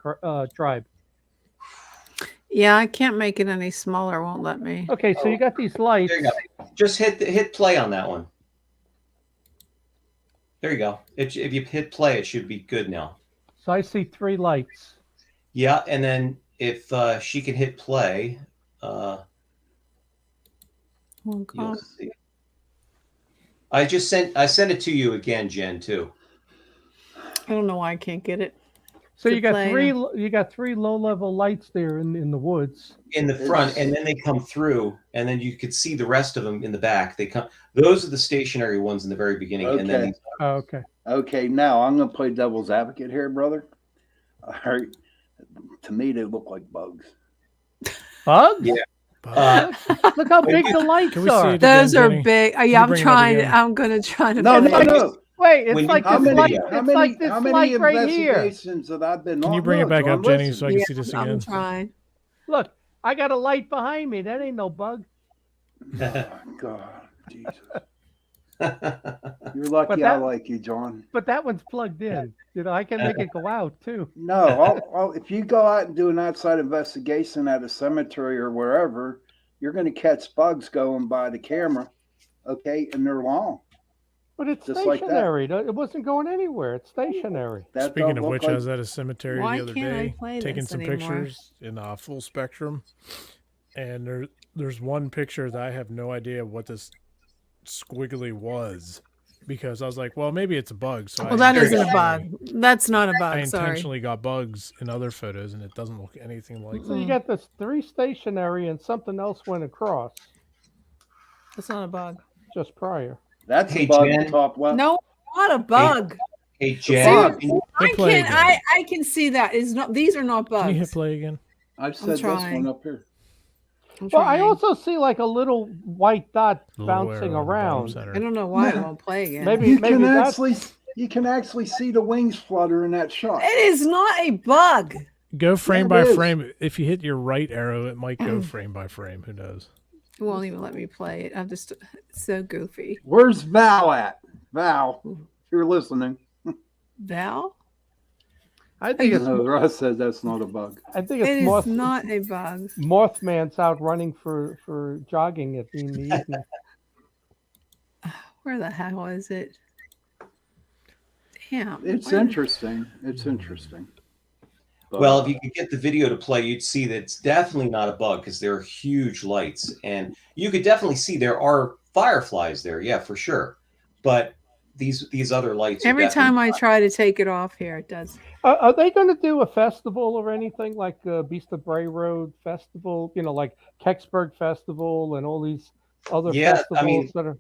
tribe. Yeah, I can't make it any smaller. Won't let me. Okay, so you got these lights. There you go. Just hit play on that one. There you go. If you hit play, it should be good now. So I see 3 lights. Yeah, and then if she can hit play, Oh, you'll God. see. I sent it to you again, Jen, too. I don't know why I can't get it. So to you got play. 3 low-level lights there in the woods. In the front, and then they come through, and then you could see the rest of them in the back. They come. Those are the stationary ones in the very beginning, and then Okay. Oh, okay. Okay, now I'm going to play devil's advocate here, brother. All right. To me, they look like bugs. Bugs? Yeah. Look how big the lights Can we see are. it? Those again, are Jenny? big. you Yeah, I'm bring it up trying. again? I'm gonna try to. No, finish no, it. no. Wait, it's When you- like How this many, light. how It's many, like this how many light right here. investigations that I've been Can on? you bring it No, back John, up, Jenny, listen. so I can Yeah, see this I'm again? trying. Look, I got a light behind me. That ain't no bug. Oh, God, Jesus. You're lucky But I that- like you, John. But that one's plugged in. You know, I can make it go out too. No, if you go out and do an outside investigation at a cemetery or wherever, you're going to catch bugs going by the camera, okay? And they're long. But it's Just like that. stationary. It wasn't going anywhere. It's stationary. That Speaking don't of look which, like- I was at a cemetery Why the other can't I day, play taking this some anymore? pictures in full spectrum, and there's one picture that I have no idea what this squiggly was, because I was like, well, maybe it's a bug. So Well, that There you isn't a go. bug. That's not a I bug. Sorry. intentionally got bugs in other photos, and it doesn't look anything like So that. you got this 3 stationary and something else went across That's not a bug. just prior. That's Hey, a bug Jen. top left. No, not a bug. Hey, bug. Jen, I Hit play can. again. I can see that. It's not. These are not Can you hit bugs. play again? I've said this trying. one up here. I'm Well, I trying. also see like a little white dot Little bouncing arrow on the bottom around. center. I don't know why it No. won't play again. Maybe You can that's actually see the wings flutter in that shot. It is not a bug. Go frame it by is. frame. If you hit your right arrow, it might go frame by frame. Who knows? It won't even let me play it. I'm just it's so goofy. Where's Val at? Val, if you're listening. Val? I think it's No, Russ says that's not a bug. I think It it's is not a bug. Mothman's out running for jogging in the evening. Where the hell is it? Damn. It's where- interesting. It's interesting. But, Well, if you could get the video to play, you'd see that it's definitely not a bug because there are huge lights, and you could definitely see there are fireflies there. Yeah, for sure. But these other lights. are Every definitely time I not. try to take it off here, it does. Are they going to do a festival or anything like Beast of Bray Road Festival? You know, like Kecksburg Festival and all these other Yeah, festivals I mean, that are.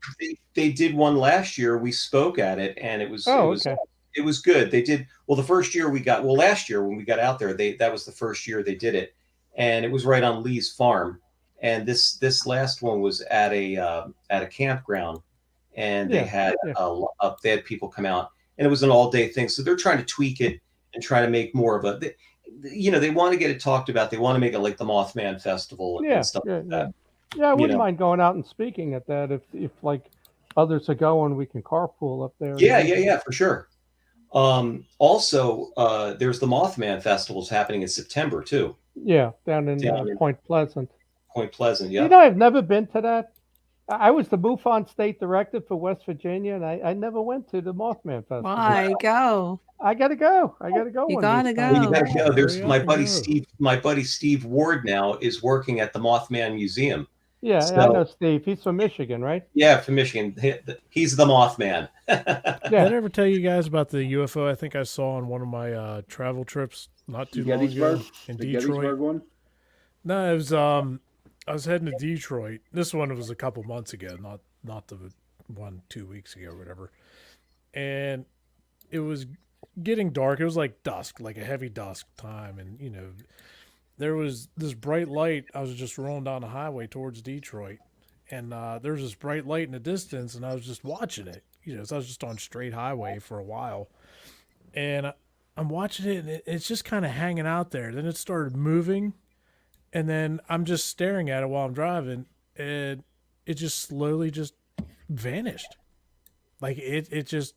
they did one last year. We spoke at it, and it was Oh, it was okay. it was good. They did well the first year last year when we got out there, that was the first year they did it, and it was right on Lee's farm. And this last one was at a campground, and they Yeah, they had people come out, and it was an all day thing. So they're trying to tweak it and try to make more of they want to get it talked about. They want to make it like the Mothman Festival and Yeah, stuff yeah, like that. Yeah, I wouldn't know. mind going out and speaking at that if like others are going, we can carpool up there. Yeah, for sure. Also, there's the Mothman Festivals happening in September too. Yeah, down in Down in- Point Pleasant. Point Pleasant, yeah. You know, I've never been to that. I was the MUFON state director for West Virginia, and I never went to the Mothman Festival. Why go? I gotta go. I gotta go. You one of gotta these go. times. Well, you gotta go. There's Hurry up my and buddy go. Steve. My buddy Steve Ward now is working at the Mothman Museum. Yeah, I So- know Steve. He's from Michigan, right? Yeah, from Michigan. He's the Mothman. Did I ever tell you guys about the UFO I think I saw on one of my travel trips not too long ago Gettysburg? in The Detroit? Gettysburg one? No, it was I was heading to Detroit. This one was a couple months ago, not the one 2 weeks ago or whatever. And it was getting dark. It was like dusk, like a heavy dusk time, and there was this bright light. I was just rolling down the highway towards Detroit, and there was this bright light in the distance, and I was just watching it. So I was just on straight highway for a while, and I'm watching it, and it's just kind of hanging out there. Then it started moving, and then I'm just staring at it while I'm driving, and it just slowly just vanished. Like it just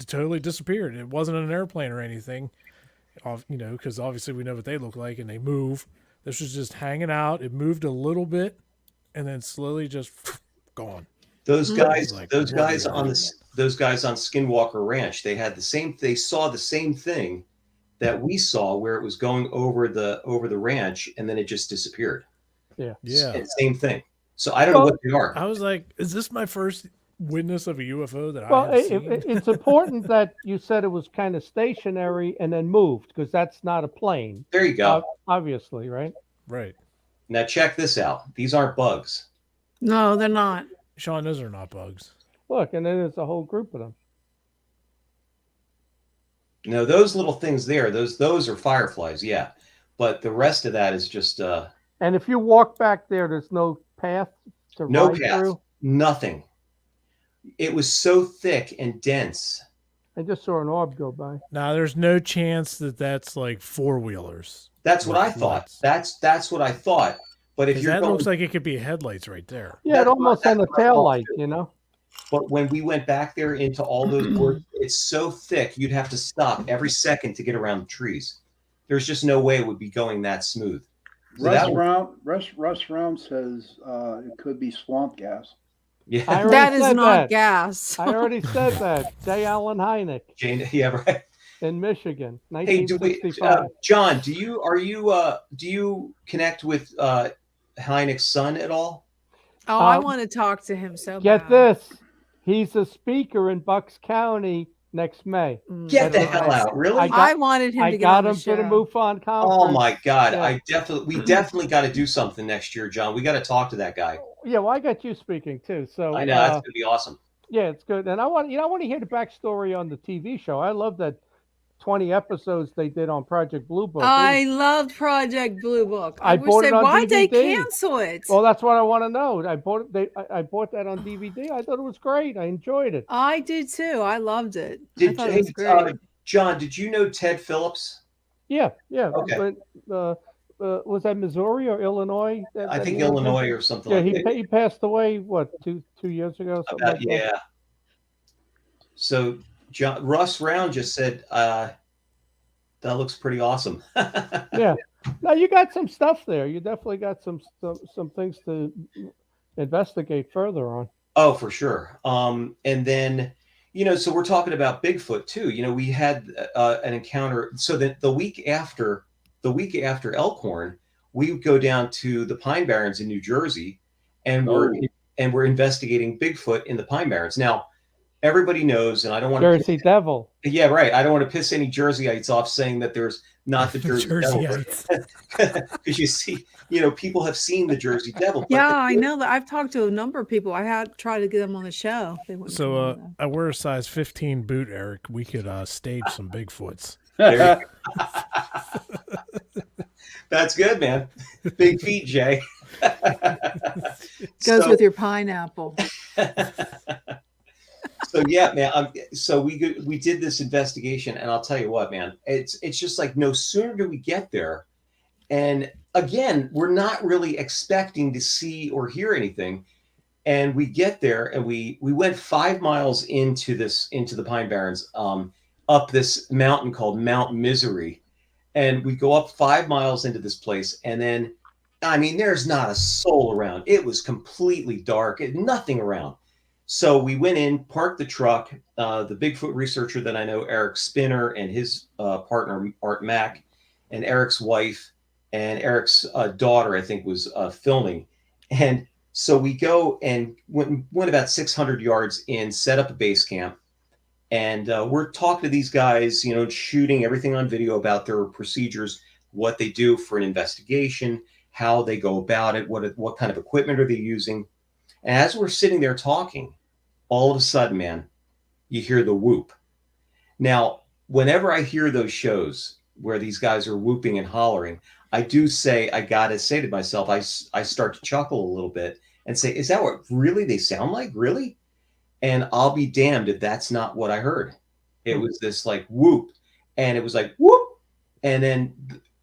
totally disappeared. It wasn't an airplane or anything. Because obviously we know what they look like and they move. This was just hanging out. It moved a little bit and then slowly just gone. Those guys, Like, those guys what? on those guys on Skinwalker Ranch, they saw the same thing that we saw, where it was going over the ranch and then it just disappeared. Yeah. Same thing. So I don't know what they are. I was like, is this my first witness of a UFO that Well, I have seen? it's important that you said it was kind of stationary and then moved, because that's not a plane, There you go. obviously, right? Right. Now check this out. These aren't bugs. No, they're not. Sean, those are not bugs. Look, and then there's a whole group of them. No, those little things there, those are fireflies, yeah. But the rest of that is just And if you walk back there, there's no path to no ride path, through. nothing. It was so thick and dense. I just saw an orb go by. Now, there's no chance that that's like four-wheelers. That's what With I thought. lights. That's what I thought. But if 'Cause you're that going, looks like it could be headlights right there. Yeah, it That's almost what- on the that's what I tail thought light, too. you know. but when we went back there into all those woods, it's so thick you'd have to stop every second to get around the trees. There's just no way it would be going that smooth. So that was- Russ Round says it could be swamp gas. yeah, I already That is said not that. gas. I already said that. J. Allen Hynek Jane, yeah, right. in Michigan, Hey, 1965. John, do you connect with Hynek's son at all? Oh, I Um, want to talk to him so Get bad. this. He's a speaker in Bucks County next May. Mm. Get the That's hell right. out! Really? I wanted him I to get got on him the for the show. MUFON conference. Oh my God! Yeah. We definitely got to do something next year, John. We got to talk to that guy. Yeah, well, I got you speaking too. So I know that's gonna be awesome. yeah, it's good. And I want to hear the backstory on the TV show. I love that 20 episodes they did on Project Blue Book. I loved Project Blue Book. I would bought say, it on why'd they DVD. cancel it? Well, that's what I want to know. I bought that on DVD. I thought it was great. I enjoyed it. I did too. I loved it. I Did thought it was great. John? Did you know Ted Phillips? Yeah. Okay. But was that Missouri or Illinois? I think Illinois or something Yeah, like that. he passed away. What, two years ago? Something like that? Yeah. So Russ Round just said that looks pretty awesome. Yeah. No, you got some stuff there. You definitely got some things to investigate further on. Oh, for sure. And then, so we're talking about Bigfoot too. We had an encounter. So that the week after Elkhorn, we go down to the Pine Barrens in New Jersey, and Oh. we're investigating Bigfoot in the Pine Barrens. Now, everybody knows, and I don't want Jersey Devil. yeah, right. I don't want to piss any Jerseyites off saying that there's not the Jersey Devil, Jerseyites. because you see, people have seen the Jersey Devil. But Yeah, I know that. I've talked to a number of people. I had tried to get them on the show. They wouldn't come on, So though. I wear a size 15 boot, Eric. We could stage some Bigfoots. There you that's good, man. Big feet, Jay. Goes So- with your pineapple. So yeah, man. So we did this investigation, and I'll tell you what, man. It's just like no sooner do we get there, and again, we're not really expecting to see or hear anything, and we get there, and we went 5 miles into the Pine Barrens, up this mountain called Mount Misery, and we go up 5 miles into this place, and then, I mean, there's not a soul around. It was completely dark, nothing around. So we went in, parked the truck. The Bigfoot researcher that I know, Eric Spinner, and his partner, Art Mack, and Eric's wife, and Eric's daughter, I think, was filming. And so we go and went about 600 yards in, set up a base camp. And we're talking to these guys, shooting everything on video about their procedures, what they do for an investigation, how they go about it, what kind of equipment are they using. And as we're sitting there talking, all of a sudden, man, you hear the whoop. Now, whenever I hear those shows where these guys are whooping and hollering, I got to say to myself, I start to chuckle a little bit and say, is that what really they sound like? Really? And I'll be damned if that's not what I heard. It was this like whoop, and it was like whoop. And then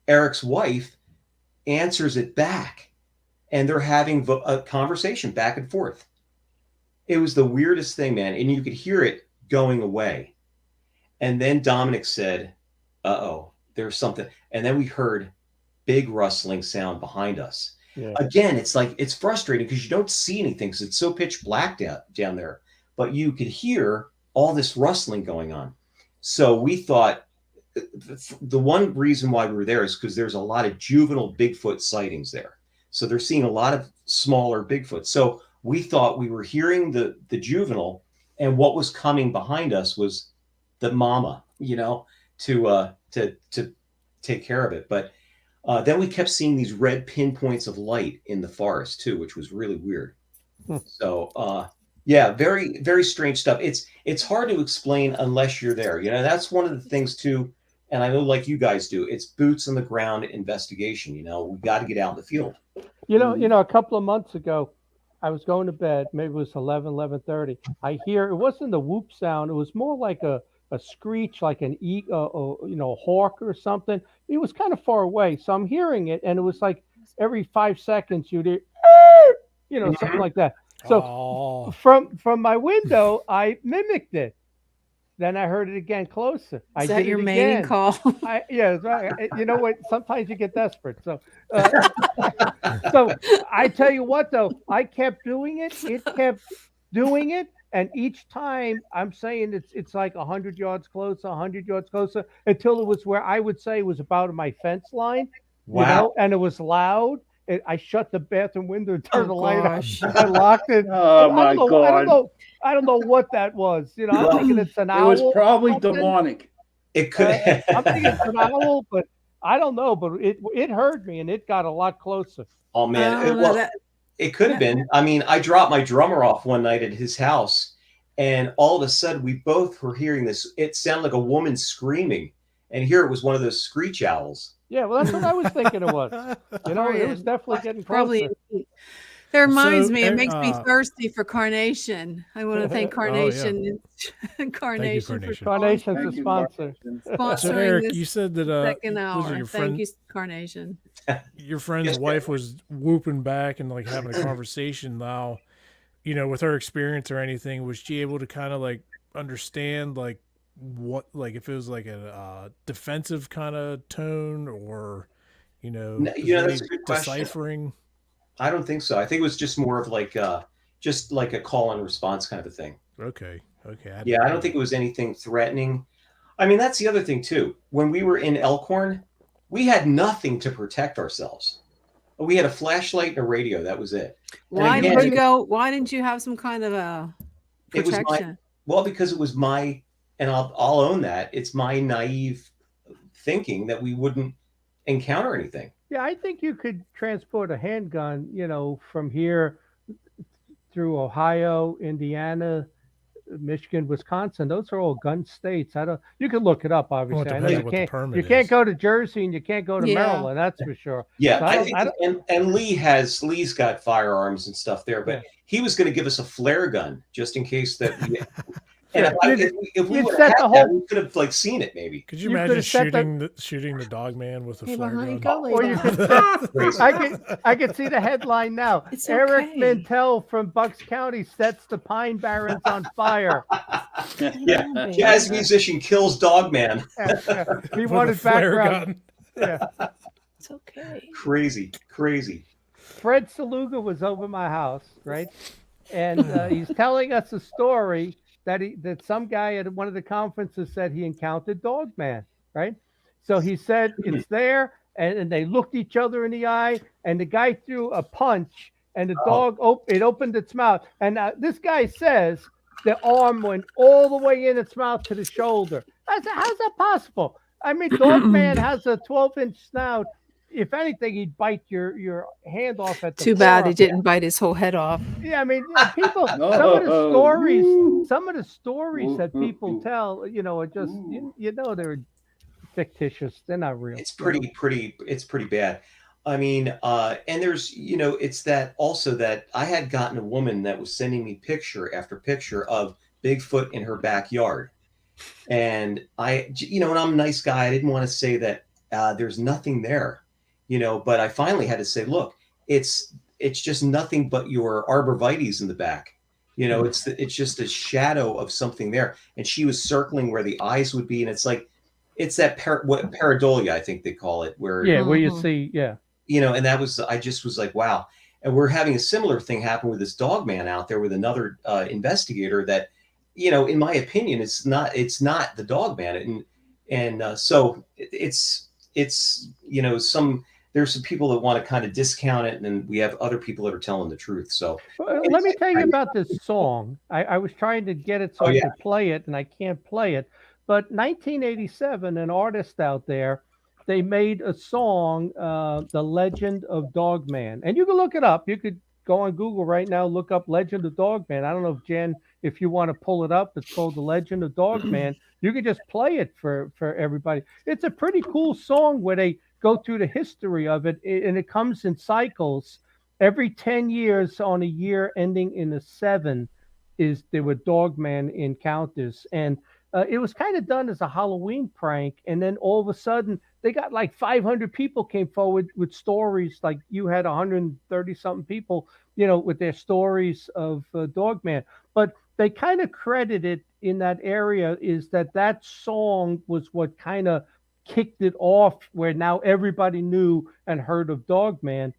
Eric's wife answers it back, and they're having a conversation back and forth. It was the weirdest thing, man. And you could hear it going away. And then Dominic said, uh-oh, there's something. And then we heard big rustling sound behind us. Yeah. Again, it's frustrating because you don't see anything because it's so pitch black down there. But you could hear all this rustling going on. So we thought the one reason why we were there is because there's a lot of juvenile Bigfoot sightings there. So they're seeing a lot of smaller Bigfoot. So we thought we were hearing the juvenile, and what was coming behind us was the mama, to take care of it. But then we kept seeing these red pinpoints of light in the forest too, which was really weird. So yeah, very, very strange stuff. It's hard to explain unless you're there. That's one of the things too. And I know, like you guys do, it's boots on the ground investigation. We got to get out in the field. A couple of months ago, I was going to bed. Maybe it was 11:30. I hear, it wasn't a whoop sound. It was more like a screech, like an hawk or something. It was kind of far away. So I'm hearing it, and it was like every 5 seconds you'd hear, something like that. So from my window, I mimicked it. Then I heard it again closer. Is that your mating call? Yeah, you know what? Sometimes you get desperate. So, so I tell you what, though, I kept doing it. It kept doing it, and each time I'm saying it's like 100 yards closer, 100 yards closer, until it was where I would say it was about my fence line. Wow. And it was loud. I shut the bathroom window, turned the light gosh. off, I locked it. Oh my God. I don't know what that was. I'm thinking it's an It owl. was probably something. demonic. It could. I'm thinking it's an owl, but I don't know. But it heard me, and it got a lot closer. Oh man, it could have been. I mean, I dropped my drummer off one night at his house, and all of a sudden we both were hearing this. It sounded like a woman screaming, and here it was one of those screech owls. Yeah, well, that's what I was thinking it was. It was definitely getting closer. Probably. That reminds So, me, it makes me uh, thirsty for Carnation. I want to thank Carnation. Carnation. Carnation's Carnation's a Thank you, sponsor. sponsoring So Eric, this you said that second hour. was it your Thank friend, you, Carnation. your friend's Yes, wife was whooping back and like having a conversation. Now, with her experience or anything, was she able to kind of like understand like what, like if it was like a defensive kind of tone or No, is there that's any a good question. deciphering? I don't think so. I think it was just more of like, just like a call and response kind of a thing. Okay. Yeah, I don't think it was anything threatening. I mean, that's the other thing too. When we were in Elkhorn, we had nothing to protect ourselves. We had a flashlight and a radio. That was it. Why again, did you go? Why didn't you have some kind of a It was protection? because it was my, and I'll own that. It's my naive thinking that we wouldn't encounter anything. Yeah, I think you could transport a handgun, from here through Ohio, Indiana, Michigan, Wisconsin. Those are all gun states. You can look it up, obviously. Well, it I know depends you on what the can't. permit You can't is. go to Jersey and you can't go to Yeah. Maryland. That's for sure. Yeah, So I think, and Lee's got firearms and stuff there, but Yeah. he was going to give us a flare gun just in case that. And Yeah, if we you'd would set have the had that, whole- we could have like seen it maybe. Could you You imagine could've set the- shooting the dog man with a Hey, flare behind gun? go, Or you Levi. could Crazy. I could see the headline now. It's Eric okay. Mintel from Bucks County sets the Pine Barrens on fire. Yeah, baby. jazz musician kills dog man. He With a wanted flare background. gun. Yeah. It's okay. Crazy. Fred Saluga was over my house, right? And he's telling us a story that some guy at one of the conferences said he encountered Dogman, right? So he said it's there, and they looked each other in the eye, and the guy threw a punch, and the dog opened its mouth, and this guy says the arm went all the way in its mouth to the shoulder. I said, how's that possible? I mean, Dogman has a 12-inch snout. If anything, he'd bite your hand off at the Too bad he forearm. didn't bite his whole head off. Yeah, I mean, people. Some of the stories that people tell, are just they're fictitious. They're not real. It's pretty bad. I mean, and there's, it's that also that I had gotten a woman that was sending me picture after picture of Bigfoot in her backyard. And and I'm a nice guy. I didn't want to say that there's nothing there, but I finally had to say, look, it's just nothing but your arborvitaes in the back. It's just a shadow of something there. And she was circling where the eyes would be. And it's like, it's that pareidolia, I think they call it, where, where you see, and that was, I just was like, wow. And we're having a similar thing happen with this dog man out there with another investigator that, in my opinion, it's not the dog man. And so it's there's some people that want to kind of discount it, and then we have other people that are telling the truth. So let me tell you about this song. I was trying to get it so I could play it, and I can't play it. But 1987, an artist out there, they made a song, "The Legend of Dogman," and you can look it up. You could go on Google right now, look up "Legend of Dogman." I don't know if Jen, if you want to pull it up, it's called "The Legend of Dogman." You can just play it for everybody. It's a pretty cool song where they go through the history of it, and it comes in cycles. Every 10 years on a year ending in a 7 there were Dogman encounters, and it was kind of done as a Halloween prank. And then all of a sudden they got like 500 people came forward with stories. Like you had 130 something people, with their stories of Dogman. But they kind of credited in that area is that song was what kind of kicked it off, where now everybody knew and heard of Dogman.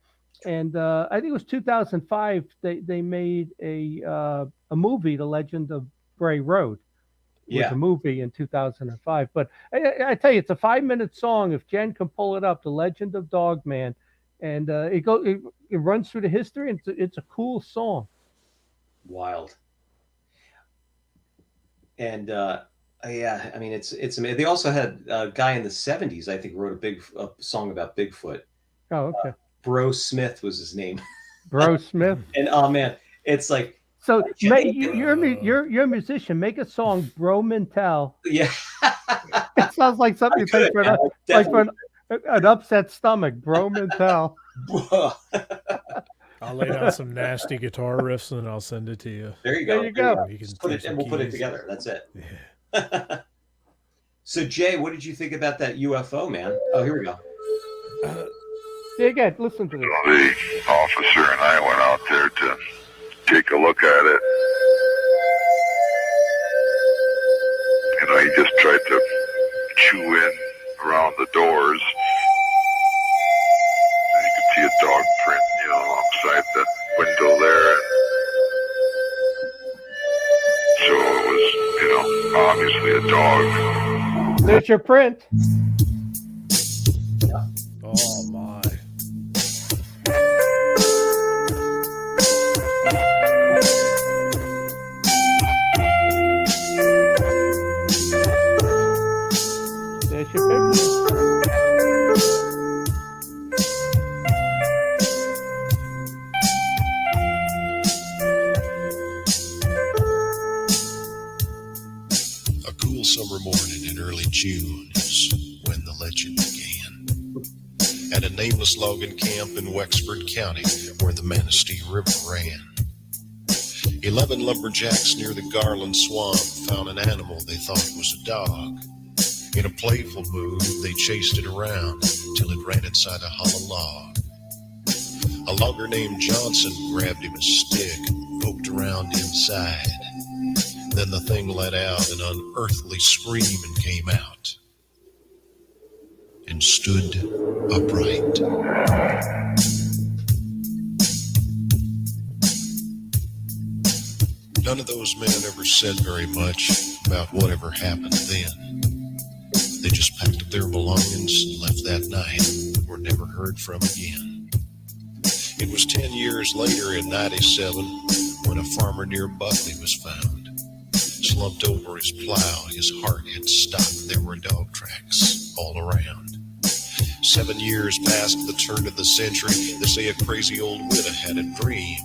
And I think it was 2005 they made a movie, The Legend of Bray Road. It was a movie in 2005. But I tell you, it's a 5-minute song. If Jen can pull it up, The Legend of Dogman, and it runs through the history, and it's a cool song. Wild. And I mean, it's amazing. They also had a guy in the 70s, I think, wrote a song about Bigfoot. Oh, okay. Bro Smith was his name. Bro Smith. And oh man, it's like, so you're a musician. Make a song, Bro Mintel. yeah. It sounds like something you think for an upset stomach, Bro Mintel. I'll lay down some nasty guitar riffs and I'll send it to you. There you go. There you go. You can Just put it, and we'll put it keys. together. That's it. Yeah. So Jay, what did you think about that UFO, man? Oh, here we go. Yeah, again, listen to this. The officer and I went out there to take a look at it. He just tried to chew in around the doors. And you could see a dog print, alongside the window there. And There's your print. Oh my. There's your picture. A cool summer morning in early June is when the legend began. At a nameless logging camp in Wexford County where the Manistee River ran. 11 lumberjacks near the Garland Swamp found an animal they thought was a dog. In a playful mood, they chased it around till it ran inside a hollow log. A logger named Johnson grabbed him a stick, poked around inside. Then the thing let out an unearthly scream and came out. And stood upright. None of those men ever said very much about whatever happened then. They just packed up their belongings and left that night and were never heard from again. It was 10 years later in 97 when a farmer near Buckley was found. Slumped over his plow, his heart had stopped. There were dog tracks all around. 7 years past the turn of the century, they say a crazy old widow had a dream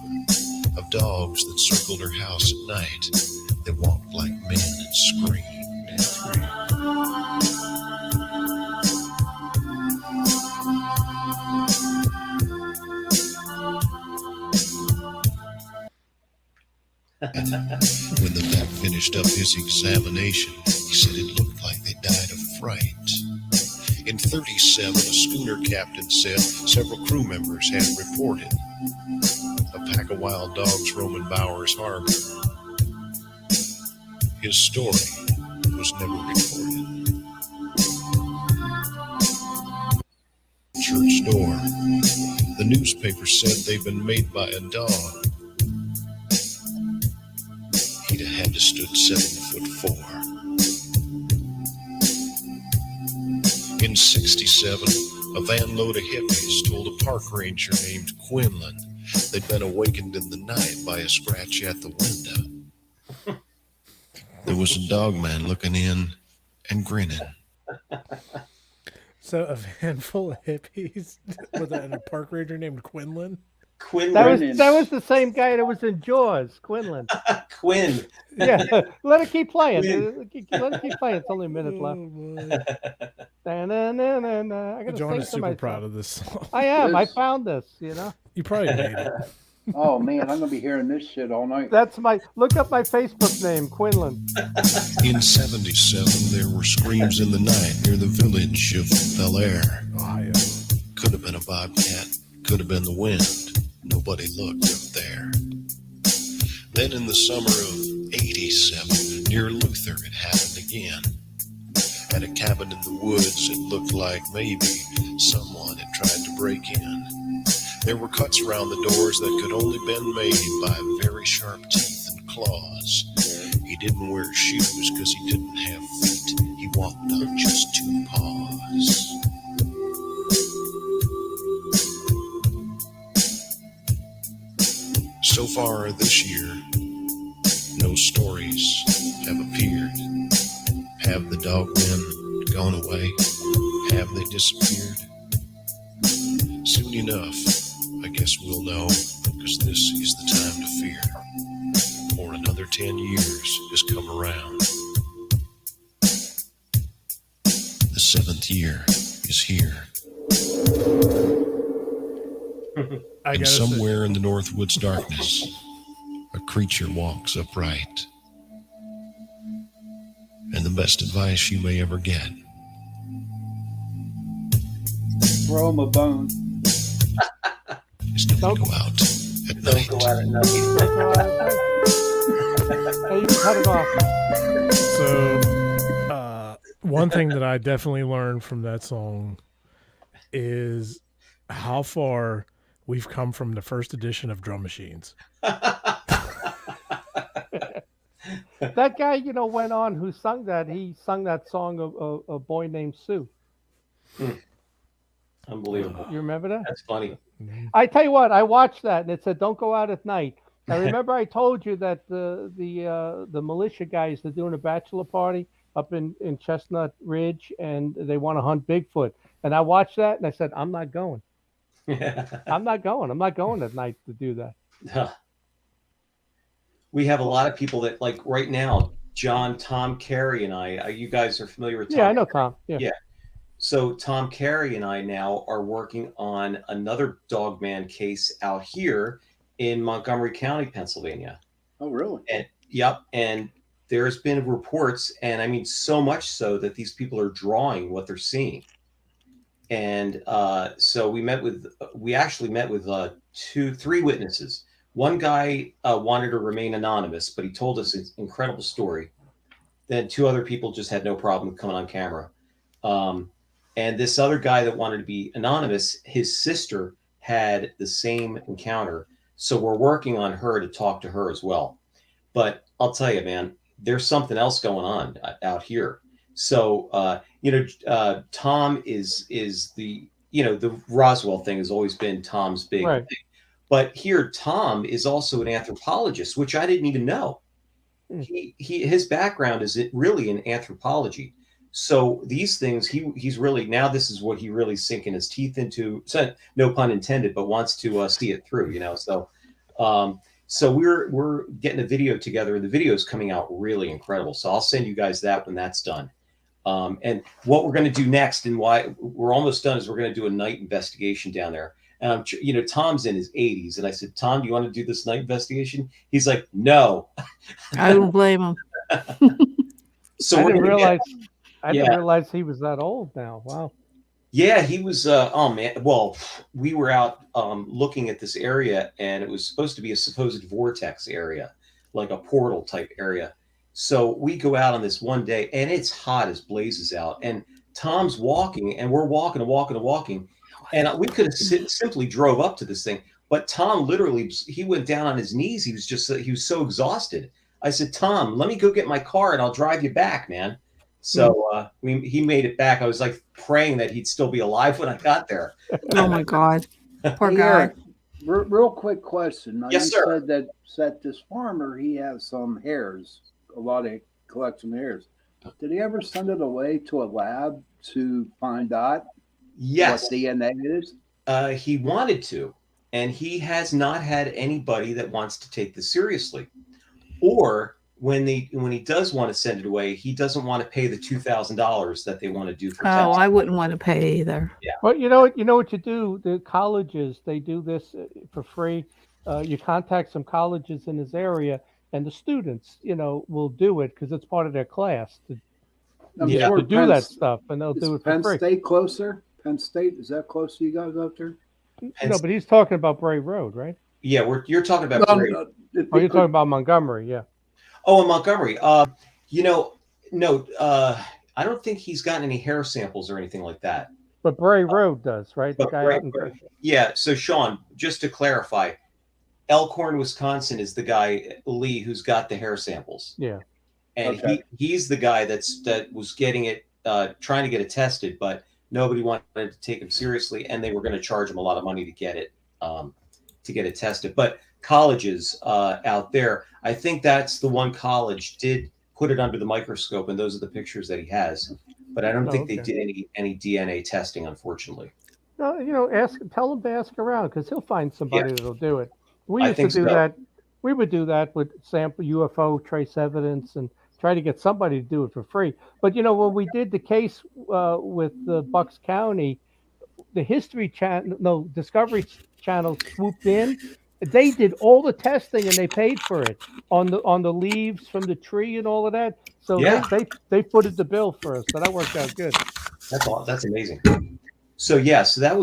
of dogs that circled her house at night. They walked like men and screamed. When the vet finished up his examination, he said it looked like they died of fright. In 37, a schooner captain said several crew members had reported a pack of wild dogs roaming Bowers Harbor. His story was never recorded. Church door. The newspaper said they'd been made by a dog. He'd have had to stood 7'4". In 67, a van load of hippies told a park ranger named Quinlan they'd been awakened in the night by a scratch at the window. There was a dog man looking in and grinning. So a van full of hippies with a park ranger named Quinlan. Quinlan. That was the same guy that was in Jaws, Quinlan. Quinn. Yeah, let it keep playing. Quinn. Let it keep playing. It's only a minute left. I gotta John sing is to super myself. proud of this song. I am. This- I found this. You know, You probably made it. Oh man, I'm gonna be hearing this shit all night. that's my. Look up my Facebook name, Quinlan. In 77, there were screams in the night near the village of Bel Air. Ohio. Could have been a bobcat, could have been the wind. Nobody looked up there. Then in the summer of 87, near Luther, it happened again. At a cabin in the woods, it looked like maybe someone had tried to break in. There were cuts around the doors that could only been made by very sharp teeth and claws. He didn't wear shoes because he didn't have feet. He walked on just 2 paws. So far this year, no stories have appeared. Have the dogmen gone away? Have they disappeared? Soon enough, I guess we'll know, because this is the time to fear. For another 10 years has come around. The 7th year is here. I And gotta say, somewhere in the Northwoods darkness, a creature walks upright. And the best advice you may ever get. Throw him a bone. Is don't go out at night. Go out at night. Hey, you can cut it off. so one thing that I definitely learned from that song is how far we've come from the first edition of drum machines. That guy, went on who sung that. He sung that song of a boy named Sue. Unbelievable. You remember that? That's funny. I tell you what, I watched that and it said, "Don't go out at night." Now remember, I told you that the militia guys are doing a bachelor party up in Chestnut Ridge, and they want to hunt Bigfoot. And I watched that and I said, "I'm not going. I'm not going. I'm not going at night to do that." We have a lot of people that, like right now, Tom Carey and I. You guys are familiar with Tom? Yeah, I know Tom. Yeah. So Tom Carey and I now are working on another Dogman case out here in Montgomery County, Pennsylvania. Oh, really? And and there's been reports, and I mean so much so that these people are drawing what they're seeing. And so we actually met with 3 witnesses. One guy wanted to remain anonymous, but he told us an incredible story. Then 2 other people just had no problem with coming on camera. And this other guy that wanted to be anonymous, his sister had the same encounter. So we're working on her to talk to her as well. But I'll tell you, man, there's something else going on out here. So, Tom is the, the Roswell thing has always been Tom's big thing. But here, Tom is also an anthropologist, which I didn't even know. His background is really in anthropology. So these things, he's really, now this is what he really sinking his teeth into. So, no pun intended, but wants to see it through, So, so we're getting a video together, and the video is coming out really incredible. So I'll send you guys that when that's done. And what we're going to do next, and why we're almost done, is we're going to do a night investigation down there. And Tom's in his 80s, and I said, "Tom, do you want to do this night investigation?" He's like, "No." I don't blame him. So I didn't realize he was that old now. Wow. Yeah, he was. Oh man. Well, we were out looking at this area, and it was supposed to be a supposed vortex area, like a portal type area. So we go out on this one day, and it's hot as blazes out. And Tom's walking, and we're walking and walking and walking, and we could have simply drove up to this thing, but Tom literally, he went down on his knees. He was so exhausted. I said, "Tom, let me go get my car, and I'll drive you back, man." So he made it back. I was like praying that he'd still be alive when I got there. Oh my God, poor Hey, guy. Eric, real quick question. Now, Yes, you sir. said that this farmer, he has some hairs, a lot of collection of hairs. Did he ever send it away to a lab to find out Yes, what DNA is? he wanted to, and he has not had anybody that wants to take this seriously. Or when he does want to send it away, he doesn't want to pay the $2,000 that they want to do for Oh, testing. I wouldn't want to pay either. Well, you know what you do. The colleges, they do this for free. You contact some colleges in this area, and the students, will do it because it's part of their class to do that stuff, and they'll do it for Penn free. State closer? Penn State, is that close to you guys up there? No, but he's talking about Bray Road, right? Yeah, you're talking about. No, Bray. no, Oh, you're talking about Montgomery, yeah. Oh, in Montgomery. No, I don't think he's gotten any hair samples or anything like that. But Bray Road does, right? The But guy Bray- out in Yeah. So Sean, just to clarify, Elkhorn, Wisconsin is the guy, Lee, who's got the hair samples. Yeah. And Okay. he's the guy that was getting it, trying to get it tested, but nobody wanted to take him seriously, and they were going to charge him a lot of money to get it tested. But colleges out there, I think that's the one college did put it under the microscope, and those are the pictures that he has. But I don't think they did any DNA testing, unfortunately. No, tell him to ask around because he'll find somebody that'll do it. We I used to think do so. that. We would do that with sample UFO trace evidence and try to get somebody to do it for free. But when we did the case with the Bucks County, the History Channel, Discovery Channel swooped in. They did all the testing and they paid for it on the leaves from the tree and all of that. So they footed the bill for us. So that worked out good. That's amazing. So that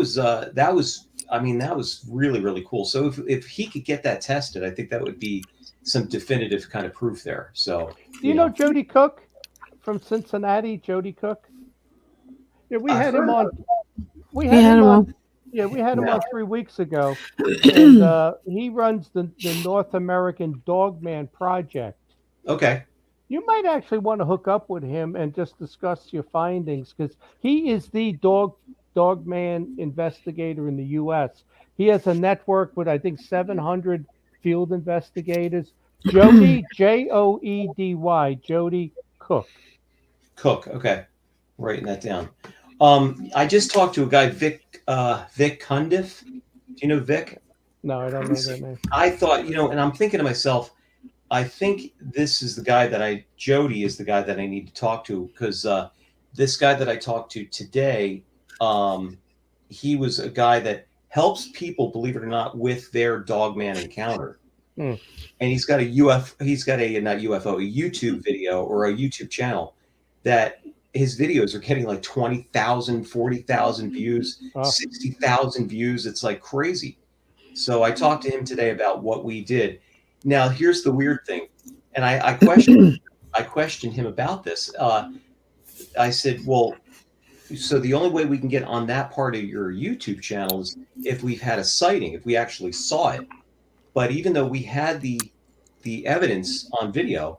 was really, really cool. So if he could get that tested, I think that would be some definitive kind of proof there. So do you know Jody Cook from Cincinnati? Jody Cook. Yeah, we had him on. We had him on. Yeah, we had him on 3 weeks ago, and he runs the North American Dogman Project. Okay. you might actually want to hook up with him and just discuss your findings, because he is the dogman investigator in the U.S. He has a network with, I think, 700 field investigators. Jody, Joedy, Jody Cook. Cook. Okay, writing that down. I just talked to a guy, Vic Cundiff. Do you know Vic? No, I don't know that name. I thought, and I'm thinking to myself, I think this is the guy Jody is the guy that I need to talk to, because this guy that I talked to today, he was a guy that helps people, believe it or not, with their dogman encounter. And he's got a YouTube video or a YouTube channel that his videos are getting like 20,000, 40,000 views, 60,000 views. It's like crazy. So I talked to him today about what we did. Now, here's the weird thing. And I questioned him about this. I said, well, so the only way we can get on that part of your YouTube channel is if we've had a sighting, if we actually saw it. But even though we had the evidence on video,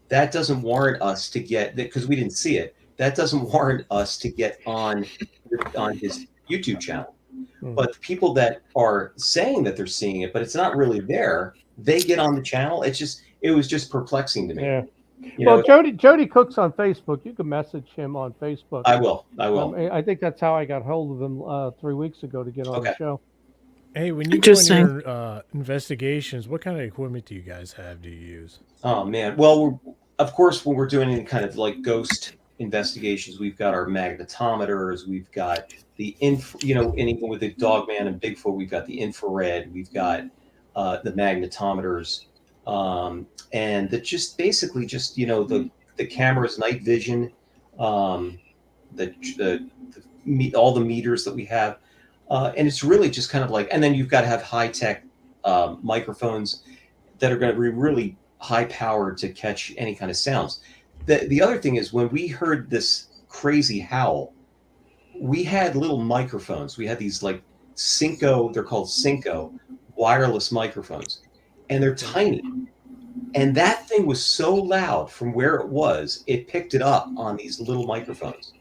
that doesn't warrant us to get, because we didn't see it, that doesn't warrant us to get on his YouTube channel. But the people that are saying that they're seeing it, but it's not really there, they get on the channel. It was just perplexing to me. Yeah. Well, Jody Cook's on Facebook. You can message him on Facebook. I will. I think that's how I got hold of him 3 weeks ago to get on the show. Hey, when you go on your investigations, what kind of equipment do you guys have? Do you use? Oh man, well, of course, when we're doing any kind of like ghost investigations, we've got our magnetometers, we've got the and even with the Dogman and Bigfoot, we've got the infrared, we've got the magnetometers, and that just basically just the camera's night vision, all the meters that we have. And it's really just kind of like, and then you've got to have high-tech microphones that are going to be really high-powered to catch any kind of sounds. The other thing is, when we heard this crazy howl, we had little microphones. We had these like Synco, they're called Synco, wireless microphones, and they're tiny. And that thing was so loud from where it was, it picked it up on these little microphones.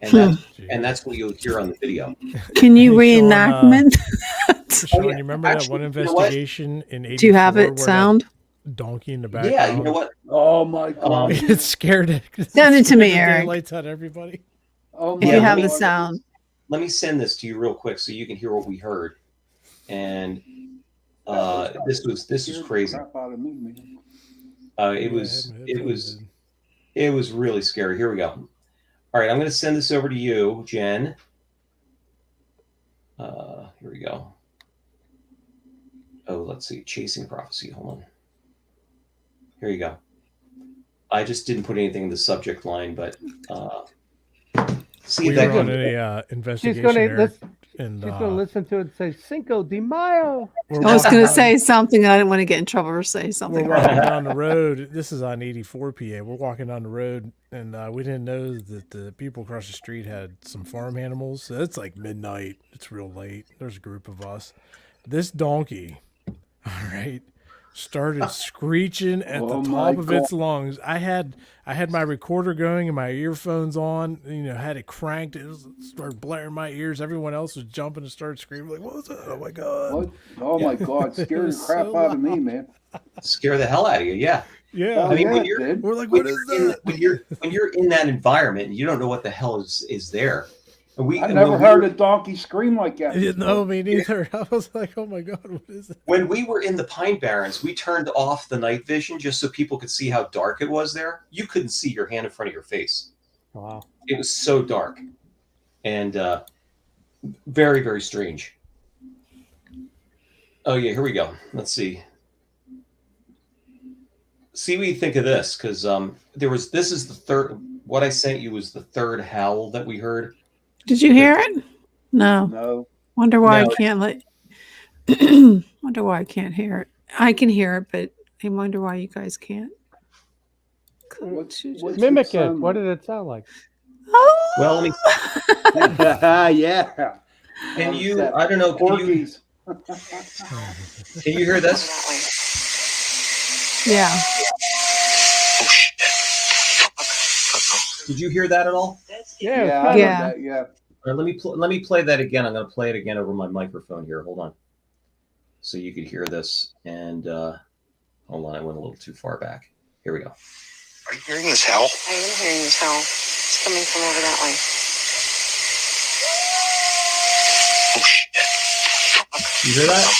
And that's what you'll hear on the video. Can you reenactment? Sean, you remember that one investigation in 84? Do you have it sound? Donkey in the background. Yeah, you know what? Oh my God! It scared it. Send it to me, Eric. Lights on everybody. Oh, if you have the sound. Let me send this to you real quick so you can hear what we heard. And this was crazy. It was really scary. Here we go. All right, I'm going to send this over to you, Jen. Here we go. Oh, let's see. Chasing Prophecy. Hold on. Here you go. I just didn't put anything in the subject line, but see we that were on a investigation. She's going to listen to it and say, Cinco de Mayo. I was going to say something. I didn't want to get in trouble or say something. We're walking down the road. This is on 84 PA. We're walking down the road, and we didn't know that the people across the street had some farm animals. So it's like midnight. It's real late. There's a group of us. This donkey, all right, started screeching at the top of its lungs. I had my recorder going and my earphones on, had it cranked. It started blaring my ears. Everyone else was jumping and started screaming like, "What's that? Oh my God. What? Oh my God. Scared the crap out of me, man. Scare the hell out of you. Yeah. Yeah. I mean, we're like, what is that? When you're in that environment and you don't know what the hell is there. I've never heard a donkey scream like that. No, me neither. I was like, oh my God, what is it? When we were in the Pine Barrens, we turned off the night vision just so people could see how dark it was there. You couldn't see your hand in front of your face. Wow. It was so dark and very, very strange. Oh, yeah, here we go. Let's see. See what you think of this, because this is the third, what I sent you was the third howl that we heard. Did you hear it? No. Wonder why I can't wonder why I can't hear it. I can hear it, but I wonder why you guys can't. Mimic it. What did it sound like? Oh. Well, let me. Yeah. Can you? I don't know. Can you hear this? Yeah. Oh shit. Did you hear that at all? Yeah, Yeah, it's I kinda- heard that, yeah. All right, let me play that again. I'm going to play it again over my microphone here. Hold on, so you could hear this. And hold on, I went a little too far back. Here we go. Are you hearing this hell? I am hearing this hell. It's coming from over that way. Oh shit! You hear that?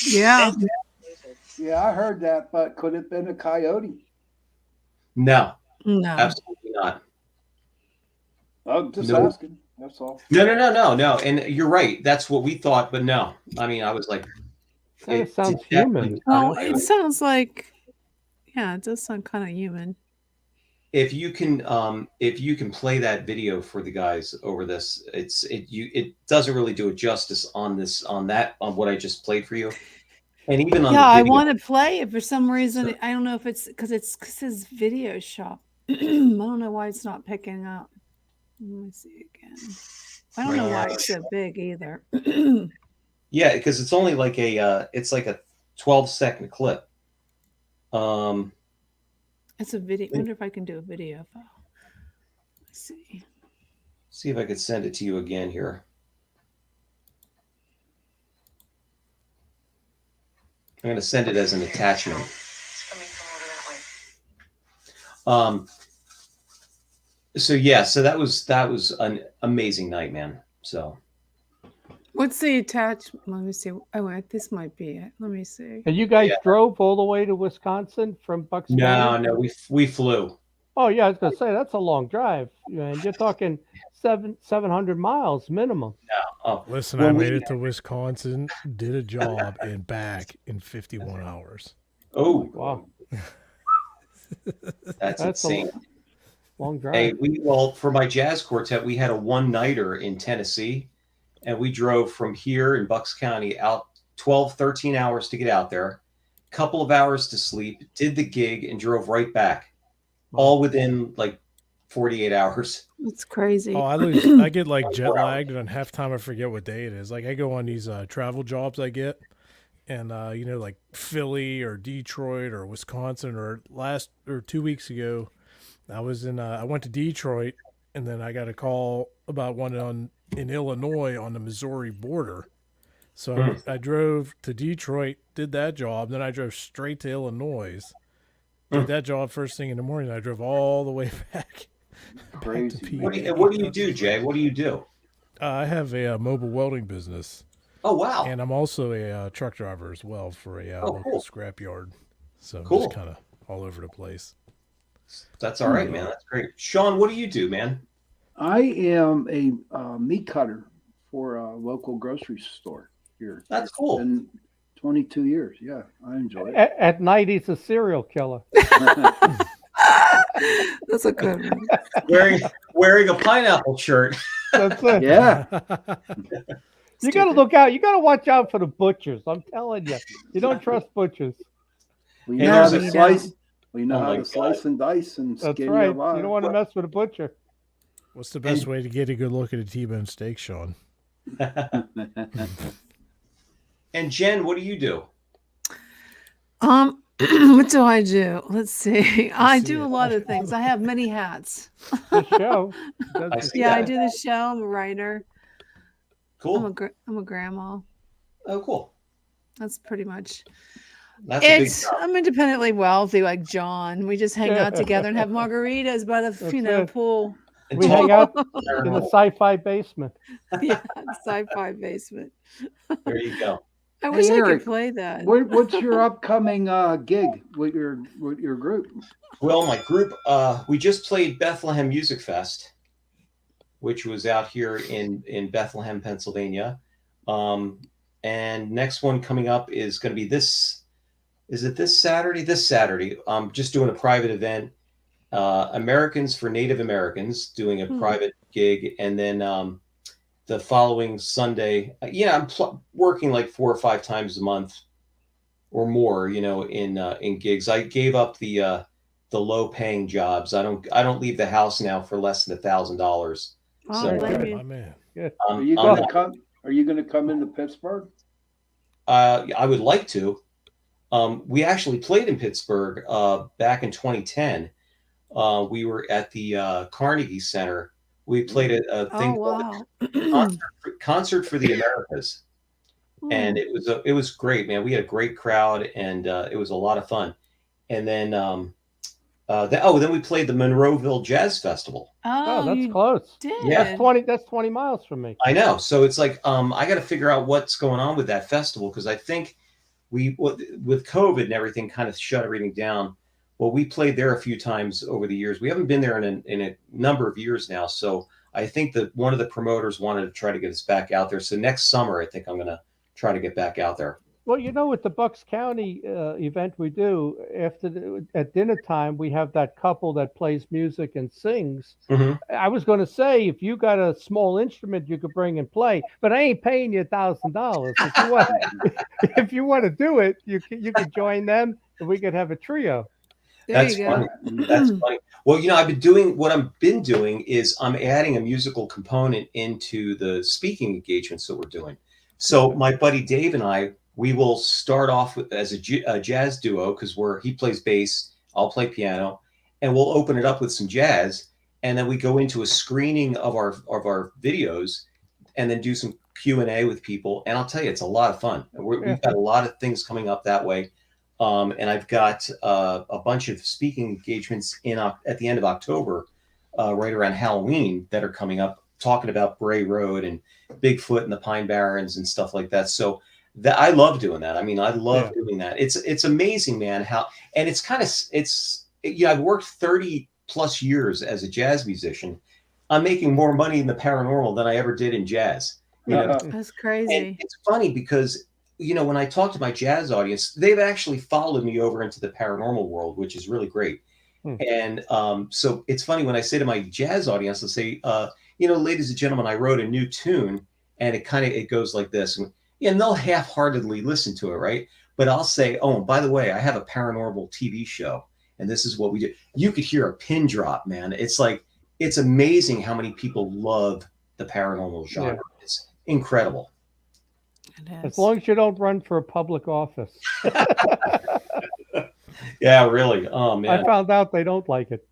Yeah. Yeah, I heard that, but could it have been a coyote? No, No. absolutely not. I'm just No. asking. That's all. No. And you're right. That's what we thought, but no. I mean, I was like, Kinda it sounds definitely- human. Oh, it sounds like, yeah, it does sound kind of human. If you can play that video for the guys over this, it doesn't really do it justice on what I just played for you, and even on Yeah, the I video, want to play it for some reason. I don't know if it's because his video shop. I don't know why it's not picking up. Let me see again. I don't know why it's so big either. yeah, because it's only like it's like a 12-second clip. It's a video. I wonder if I can do a video file. Let's see. See if I could send it to you again here. I'm going to send it as an attachment. It's coming from over that way. So yeah, so that was an amazing night, man. So What's the attachment? Let me see. Oh, wait, this might be it. Let me see. And you guys Yeah. drove all the way to Wisconsin from Bucks County? no, we flew. Oh yeah, I was gonna say that's a long drive. And you're talking 700 miles minimum. Oh, Listen, when I we- made it to Wisconsin, did a job, and back in 51 hours. Oh, Wow, that's That's a insane. long drive. Hey, for my jazz quartet, we had a one-nighter in Tennessee, and we drove from here in Bucks County out 12, 13 hours to get out there, couple of hours to sleep, did the gig, and drove right back, all within like 48 hours. It's crazy. Oh, I get like jet lagged, and on half time I forget what day it is. Like I go on these travel jobs I get, and like Philly or Detroit or Wisconsin, or 2 weeks ago, I went to Detroit, and then I got a call about one in Illinois on the Missouri border. So I drove to Detroit, did that job, then I drove straight to Illinois, did that job first thing in the morning. I drove all the way back. Crazy. What do you do, Jay? What do you do? I have a mobile welding business. Oh, wow. And I'm also a truck driver as well for a local cool. scrapyard. So Cool. just kind of all over the place. That's all right, man. That's great. Sean, what do you do, man? I am a meat cutter for a local grocery store here. That's cool. Been 22 years. Yeah, I enjoy it. At night, he's a serial killer. That's a good one. Wearing a pineapple shirt. That's it. Yeah. You got to look out. You got to watch out for the butchers. I'm telling you, you don't trust butchers. We Hey, know how there's to a- slice. We know Oh how my to God. slice and dice and That's skin right. you You alive. don't want to mess with a butcher. What's the best way to get a good look at a T-bone steak, Sean? And Jen, what do you do? What do I do? Let's see. I see do a it. lot of things. I have many hats. The show. I see Yeah, I that. do the show. I'm a writer. Cool. I'm a grandma. Oh, cool. That's pretty much That's a big it. job. I'm independently wealthy like John. We just hang out together and have margaritas by the That's you know it. pool. And We talk hang out about in the paranormal. sci-fi basement. Yeah, sci-fi basement. There you go. I wish I Eric, could play that. What's your upcoming gig with your group? Well, my group, we just played Bethlehem Music Fest, which was out here in Bethlehem, Pennsylvania. And next one coming up is going to be this Saturday? This Saturday. I'm just doing a private event. Americans for Native Americans, doing a private gig. And then the following Sunday, I'm working like 4 or 5 times a month or more, in gigs. I gave up the low paying jobs. I don't leave the house now for less than $1,000. Oh, So, blame My you. man. Are you going to come? Are you going to come into Pittsburgh? I would like to. We actually played in Pittsburgh back in 2010. We were at the Carnegie Center. We played a thing Oh called wow. Concert for the Americas, and it was great, man. We had a great crowd, and it was a lot of fun. And then then we played the Monroeville Jazz Festival. Oh, Oh, that's you close. Yeah. did. That's 20 miles from me. I know. So it's like I got to figure out what's going on with that festival, because I think with COVID and everything kind of shut everything down. Well, we played there a few times over the years. We haven't been there in a number of years now. So I think that one of the promoters wanted to try to get us back out there. So next summer, I think I'm going to try to get back out there. Well, with the Bucks County event we do, at dinner time, we have that couple that plays music and sings. Mhm. I was going to say, if you got a small instrument you could bring and play, but I ain't paying you $1,000. If you want to do it, you could join them, and we could have a trio. There That's you go. funny. That's funny. Well, what I've been doing is I'm adding a musical component into the speaking engagements that we're doing. So my buddy Dave and I, we will start off as a jazz duo, because he plays bass, I'll play piano, and we'll open it up with some jazz, and then we go into a screening of our videos, and then do some Q&A with people. And I'll tell you, it's a lot of fun. We've got a lot of things coming up that way. And I've got a bunch of speaking engagements at the end of October, right around Halloween, that are coming up, talking about Bray Road and Bigfoot and the Pine Barrens and stuff like that. So I love doing that. I mean, I love doing that. It's amazing, man. And I've worked 30 plus years as a jazz musician. I'm making more money in the paranormal than I ever did in jazz. That's crazy. And it's funny because, when I talk to my jazz audience, they've actually followed me over into the paranormal world, which is really great. And so it's funny when I say to my jazz audience, I'll say, ladies and gentlemen, I wrote a new tune, and it goes like this. And they'll half-heartedly listen to it, right? But I'll say, oh, and by the way, I have a paranormal TV show, and this is what we do. You could hear a pin drop, man. It's amazing how many people love the paranormal genre. Yeah. It's incredible. As long as you don't run for a public office. Yeah, really. Oh, man. I found out they don't like it.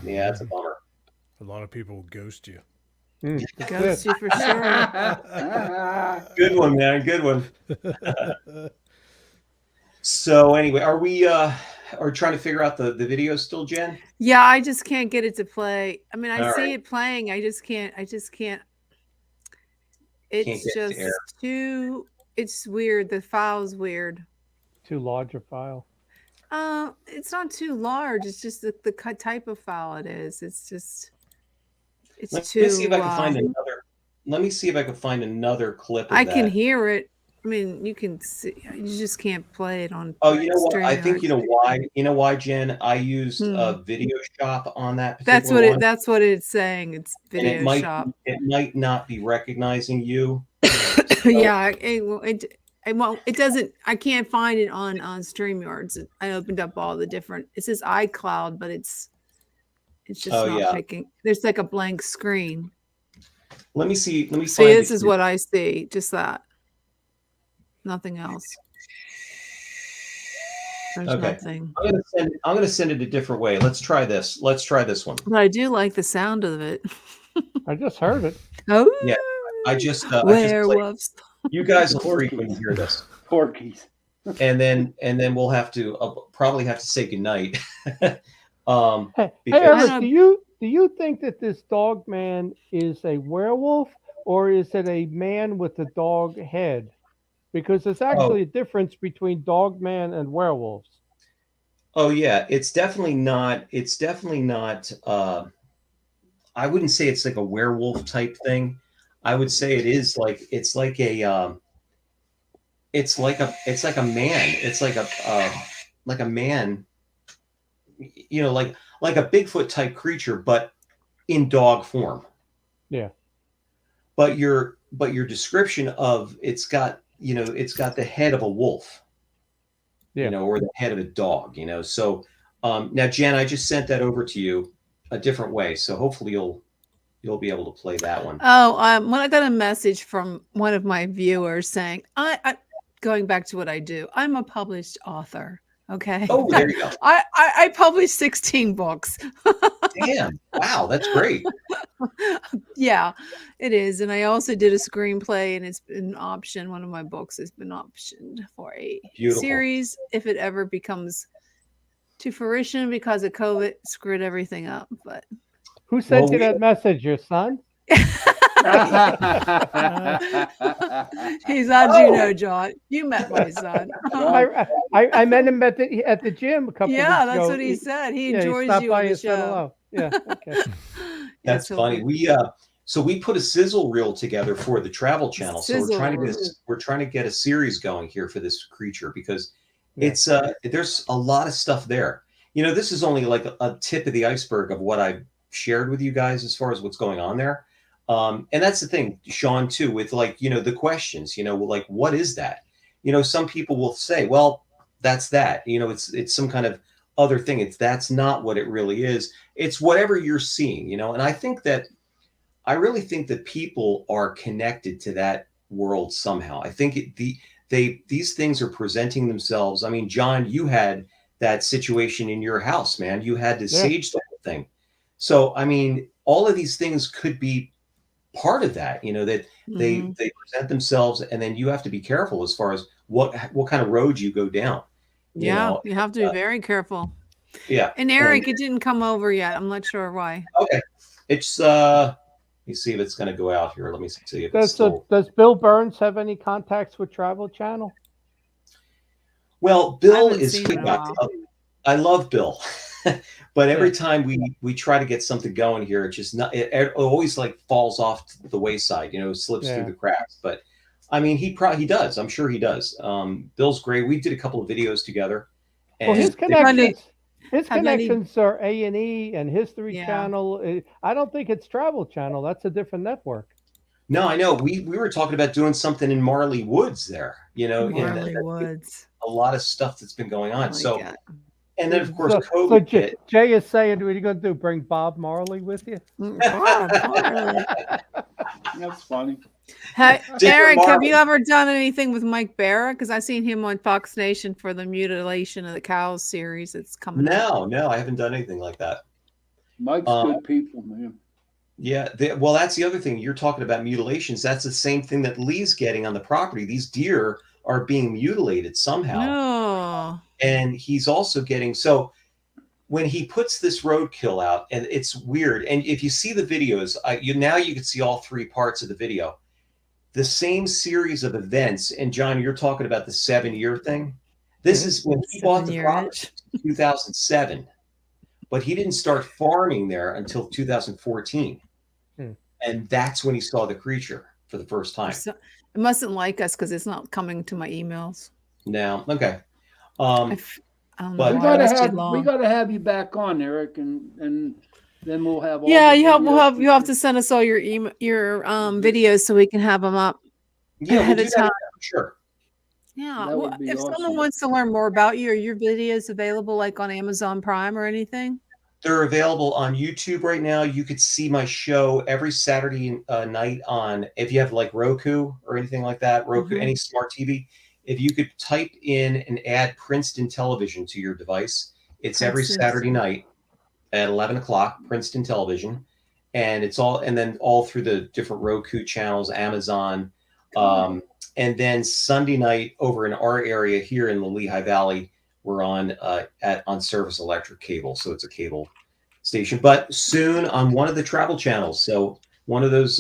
Yeah, that's a bummer. A lot of people will ghost you. Ghost you for sure. Good one, man. Good one. So anyway, are we trying to figure out the video still, Jen? Yeah, I just can't get it to play. I mean, I All see right. it playing. I just can't. It's get to air. it's weird. The file's weird. Too large a file. It's not too large. It's just the type of file it is. It's just, Let me see if I can find another. Let me see if I can find another clip of I that. can hear it. I mean, you can see. You just can't play it on. Oh, you know what? I think StreamYard. you know why. You know why, Jen? I used Video Shop on that particular one. That's what it's saying. It's And Video Shop. It might not be recognizing you. Yeah, it doesn't. I can't find it on StreamYard. I opened up all the different. It says iCloud, but it's just not picking. There's like a blank screen. Let me see. Let me See, find this is what I see. Just that. Nothing else. There's nothing. I'm gonna send it a different way. Let's try this. Let's try this one. But I do like the sound of it. I just heard it. Oh yeah. I just werewolves. You guys will freak when you hear this. Porkies. And then we'll have to probably have to say goodnight. Hey, Eric, do you think that this dog man is a werewolf, or is it a man with a dog head? Because there's actually a difference between dog man and werewolves. Oh yeah, it's definitely not. It's definitely not. I wouldn't say it's like a werewolf type thing. I would say it's like a man. It's like a man. Like a Bigfoot type creature, but in dog form. Yeah. But your description of it's got the head of a wolf. Yeah. Or the head of a dog. So now, Jen, I just sent that over to you a different way. So hopefully you'll be able to play that one. Oh, when I got a message from one of my viewers saying, I going back to what I do, I'm a published author. Okay. Oh, there you go. I published 16 books. Damn. Wow, that's great. Yeah, it is. And I also did a screenplay, and it's been optioned. One of my books has been optioned for a Beautiful. series if it ever becomes to fruition, because of COVID screwed everything up. But Who sent Well, you we- that message? Your son? he's on Juno, John. You met my son. I met him at the gym a couple Yeah, weeks that's ago. what he said. He Yeah, he enjoys stopped you by on the and said show. hello. Yeah, okay. That's so funny. good. We put a sizzle reel together for the Travel Channel. So Sizzle we're trying to get a series going here for this creature, because Yeah. it's there's a lot of stuff there. This is only like a tip of the iceberg of what I've shared with you guys as far as what's going on there. And that's the thing, Sean, too, with the questions, like, what is that? Some people will say, well, that's that, it's some kind of other thing. That's not what it really is. It's whatever you're seeing, and I really think that people are connected to that world somehow. I think these things are presenting themselves. I mean, John, you had that situation in your house, man. You had the sage thing. So, I mean, all of these things could be part of that, that they present themselves, and then you have to be careful as far as what kind of road you go down. You have to be very careful. Yeah. And Eric, it didn't come over yet. I'm not sure why. Okay. It's let me see if it's going to go out here. Let me see if it's still... Does Bill Burns have any contacts with Travel Channel? Well, Bill is I love Bill. But every time we try to get something going here, it just it always like falls off the wayside, slips through the cracks. But I mean, he does. I'm sure he does. Bill's great. We did a couple of videos together. And Well, his connections are A&E and History Channel. I don't think it's Travel Channel. That's a different network. No, I know. We were talking about doing something in Marley Woods there. Marley Woods. A lot of stuff that's been going on. God. And then, of course, so COVID. Jay is saying, what are you going to do? Bring Bob Marley with you? Bob Marley. That's funny. Hey, Eric, have you ever done anything with Mike Barra? Because I've seen him on Fox Nation for the Mutilation of the Cows series. It's coming out. No, I haven't done anything like that. Mike's good people, man. Yeah, well, that's the other thing. You're talking about mutilations. That's the same thing that Lee's getting on the property. These deer are being mutilated somehow. No. And he's also getting, so when he puts this roadkill out, and it's weird. And if you see the videos, now you can see all three parts of the video. The same series of events. And John, you're talking about the 7-year thing. This is when he bought the property in 2007, but he didn't start farming there until 2014. And that's when he saw the creature for the first time. It mustn't like us because it's not coming to my emails. No. Okay. But we gotta have you back on, Eric, and then we'll have all you have to send us all your videos so we can have them up ahead of time. Sure. Yeah. Well, if someone wants to learn more about you, are your videos available like on Amazon Prime or anything? They're available on YouTube right now. You could see my show every Saturday night on, if you have like Roku or anything like that, any smart TV. If you could type in and add Princeton Television to your device, it's every Saturday night at 11 o'clock, Princeton Television. And it's all through the different Roku channels, Amazon. And then Sunday night over in our area here in the Lehigh Valley, we're on Service Electric Cable. So it's a cable station, but soon on one of the travel channels. So one of those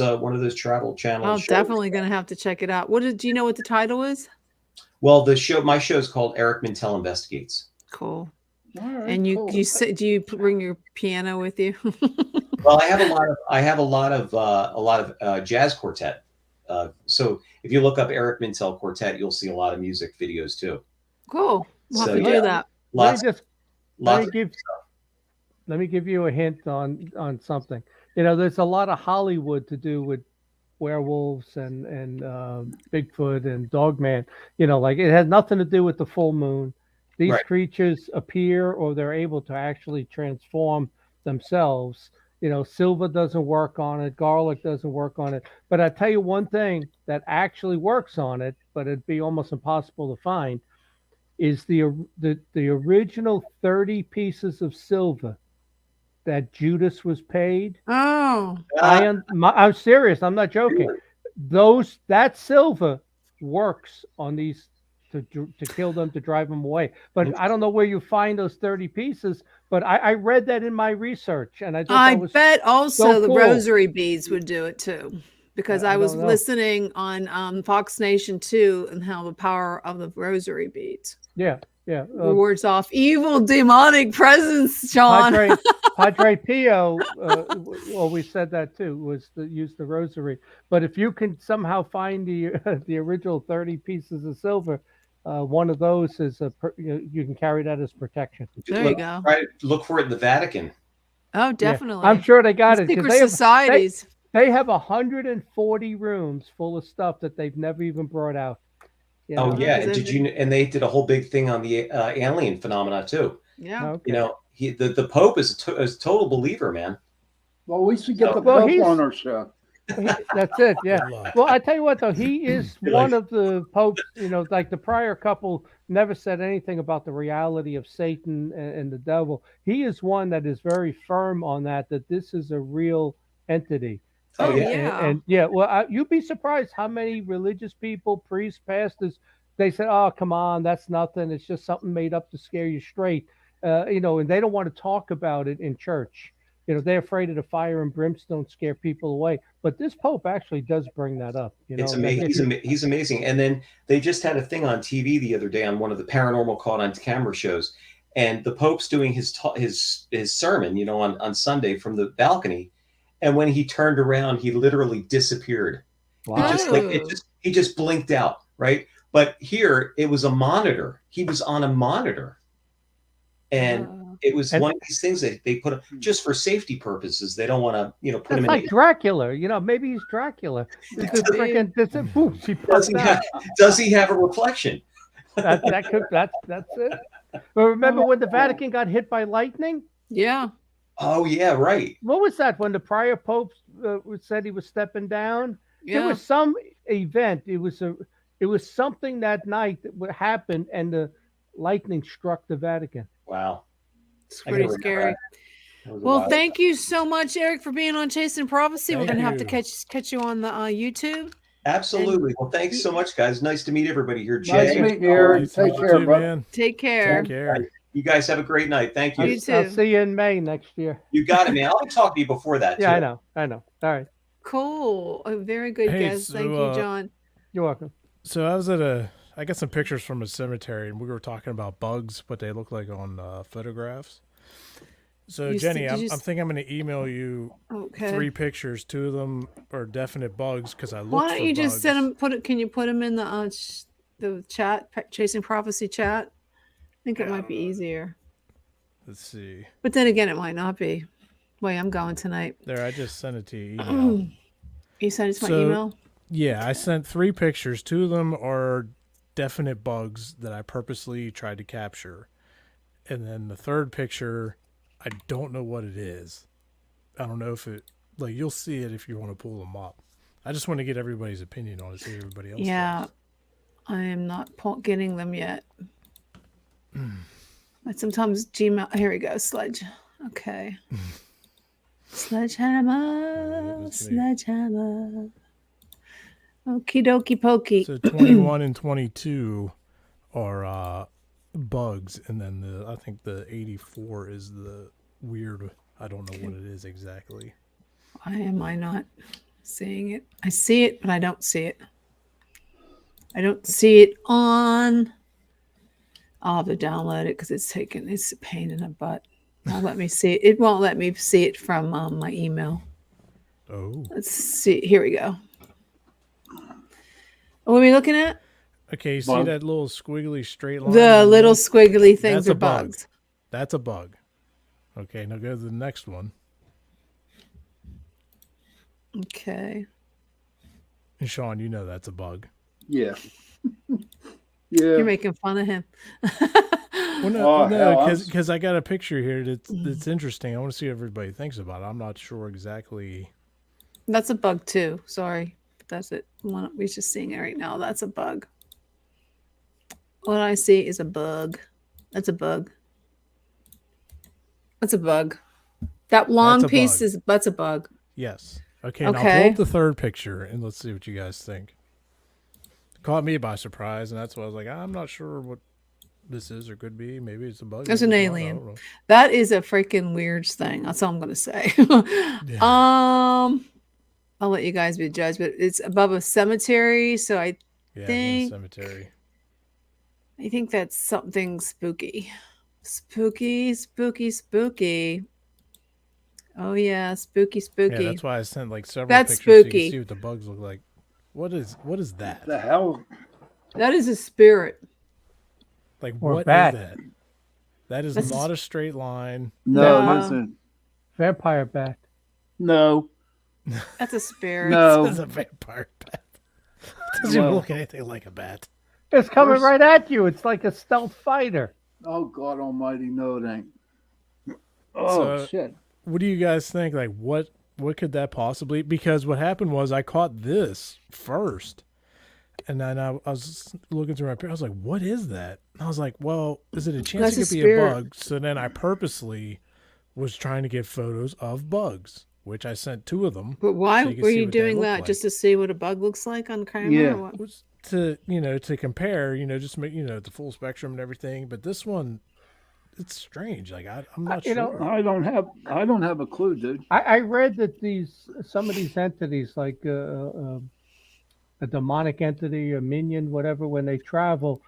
travel channels. I'm definitely going to have to check it out. Do you know what the title is? Well, my show is called Eric Mintel Investigates. Cool. All right, and do you bring your piano with you? Well, I have a lot of jazz quartet. So if you look up Eric Mintel Quartet, you'll see a lot of music videos too. Cool. We'll have to do that. Let me give you a hint on something. There's a lot of Hollywood to do with werewolves and Bigfoot and Dogman. Like it has nothing to do with the full moon. These creatures appear, or they're able to actually transform themselves. Silver doesn't work on it. Garlic doesn't work on it. But I tell you one thing that actually works on it, but it'd be almost impossible to find. is the original 30 pieces of silver that Judas was paid. Oh, I'm serious. I'm not joking. That silver works on these to kill them, to drive them away. But I don't know where you find those 30 pieces. But I read that in my research, and I thought I that was bet also so the cool. rosary beads would do it too, because I was don't know. listening on Fox Nation 2 and how the power of the rosary beads Yeah. wards off evil demonic presence, Sean. Padre Pio always said that too, was to use the rosary. But if you can somehow find the original 30 pieces of silver, one of those is you can carry that as protection. There you go. Look for it in the Vatican. Oh, definitely. I'm sure they got The it because secret societies. they have 140 rooms full of stuff that they've never even brought out. You know? Oh yeah, and they did a whole big thing on the alien phenomena too. Yeah. Okay. You know, the Pope is a total believer, man. Well, we should get the Well, Pope he's- on our show. That's it. Yeah. Good luck. Well, I tell you what, though, he is one of the popes. Like the prior couple never said anything about the reality of Satan and the devil. He is one that is very firm on that this is a real entity. Oh, yeah. yeah. And yeah, well, you'd be surprised how many religious people, priests, pastors, they said, "Oh, come on, that's nothing. It's just something made up to scare you straight." And they don't want to talk about it in church. They're afraid of the fire and brimstone scare people away. But this Pope actually does bring that up. It's amazing. He's amazing. And then they just had a thing on TV the other day on one of the paranormal caught on camera shows, and the Pope's doing his sermon, on Sunday from the balcony, and when he turned around, he literally disappeared. Wow. He just blinked out, right? But here it was a monitor. He was on a monitor, and it was one of these things that they put just for safety purposes. They don't want to, put him in. Like Dracula. Maybe he's Dracula. Does he have a reflection? That's it. But remember when the Vatican got hit by lightning? Yeah. Oh yeah, right. What was that? When the prior pope said he was stepping down? Yeah. There was some event. It was something that night that would happen, and the lightning struck the Vatican. Wow. It's pretty scary. Well, thank you so much, Eric, for being on Chasing Prophecy. We're gonna have to catch you on the YouTube. Absolutely. Well, thanks so much, guys. Nice to meet everybody here. Nice Jay. meeting you, Eric. Take care, bro. man. Take care. Take care. You guys have a great night. Thank you. You too. I'll see you in May next year. You got it, man. I'll talk to you before that. Yeah, too. I know. All right. Cool. A very good Hey, guest. so, Thank you, John. You're welcome. So I got some pictures from a cemetery, and we were talking about bugs, what they look like on photographs. So Jenny, I'm thinking I'm going to email you 3 pictures. 2 of them are definite bugs because I looked. Why don't you bugs. just send them? Can you put them in the chat, Chasing Prophecy chat? I think it might be easier. Let's see. But then again, it might not be. Wait, I'm going tonight. There, I just sent it to you. Email. You sent it to my email? Yeah, I sent 3 pictures. 2 of them are definite bugs that I purposely tried to capture. And then the third picture, I don't know what it is. I don't know if you'll see it if you want to pull them up. I just want to get everybody's opinion on it, see everybody else. Yeah, does. I am not getting them yet. But sometimes Gmail. Here we go. Sledge. Okay. Sledgehammer. Okie dokie pokey. So 21 and 22 are bugs, and then I think the 84 is the weird. I don't know what it is exactly. Why am I not seeing it? I see it, but I don't see it. I don't see it on. I'll have to download it because it's a pain in the butt. Won't let me see it. It won't let me see it from my email. Oh. Let's see. Here we go. What are we looking at? Okay, you see that little squiggly straight line? The little squiggly things are bugs. That's a bug. Okay, now go to the next one. Okay. And Sean, you know that's a bug. Yeah. You're making fun of him. Well, no, because I got a picture here that's interesting. I want to see what everybody thinks about it. I'm not sure exactly. That's a bug too. Sorry. That's it. We're just seeing it right now. That's a bug. What I see is a bug. That's a bug. That's a bug. That long That's a piece bug. that's a bug. Yes. Okay, now pull Okay. up the third picture and let's see what you guys think. Caught me by surprise, and that's why I was like, I'm not sure what this is or could be. Maybe it's a bug. It's maybe an it's not, I alien. don't know. That is a freaking weird thing. That's all I'm gonna say. I'll let you guys be judged, but it's above a cemetery, so I Yeah, think cemetery. that's something spooky. Spooky, spooky, spooky. Oh yeah, spooky, spooky. Yeah, that's why I sent like several That's pictures so you spooky. can see what the bugs look like. What is that? The hell? That is a spirit. Like Or a what is bat. that? That is That's not a straight line. No, No. listen. Vampire bat. No. That's a spirit. No. This is a vampire bat. It doesn't even No. look anything like a bat. It's coming First- right at you. It's like a stealth fighter. Oh, God almighty, no, it ain't. Oh, So- shit. What do you guys think? Like what could that possibly? Because what happened was I caught this first. And then I was looking through my picture. I was like, what is that? And I was like, well, is it a chance That's it a could be a spirit. bug? So then I purposely was trying to get photos of bugs, which I sent 2 of them. But why So you can were see you what they doing look that? like. Just to see what a bug looks like on camera? Yeah. Or what? Was to to compare, just make the full spectrum and everything. But this one, it's strange. Like I'm not You sure. know, I don't have a clue, dude. I read that some of these entities, like a demonic entity, a minion, whatever, when they travel,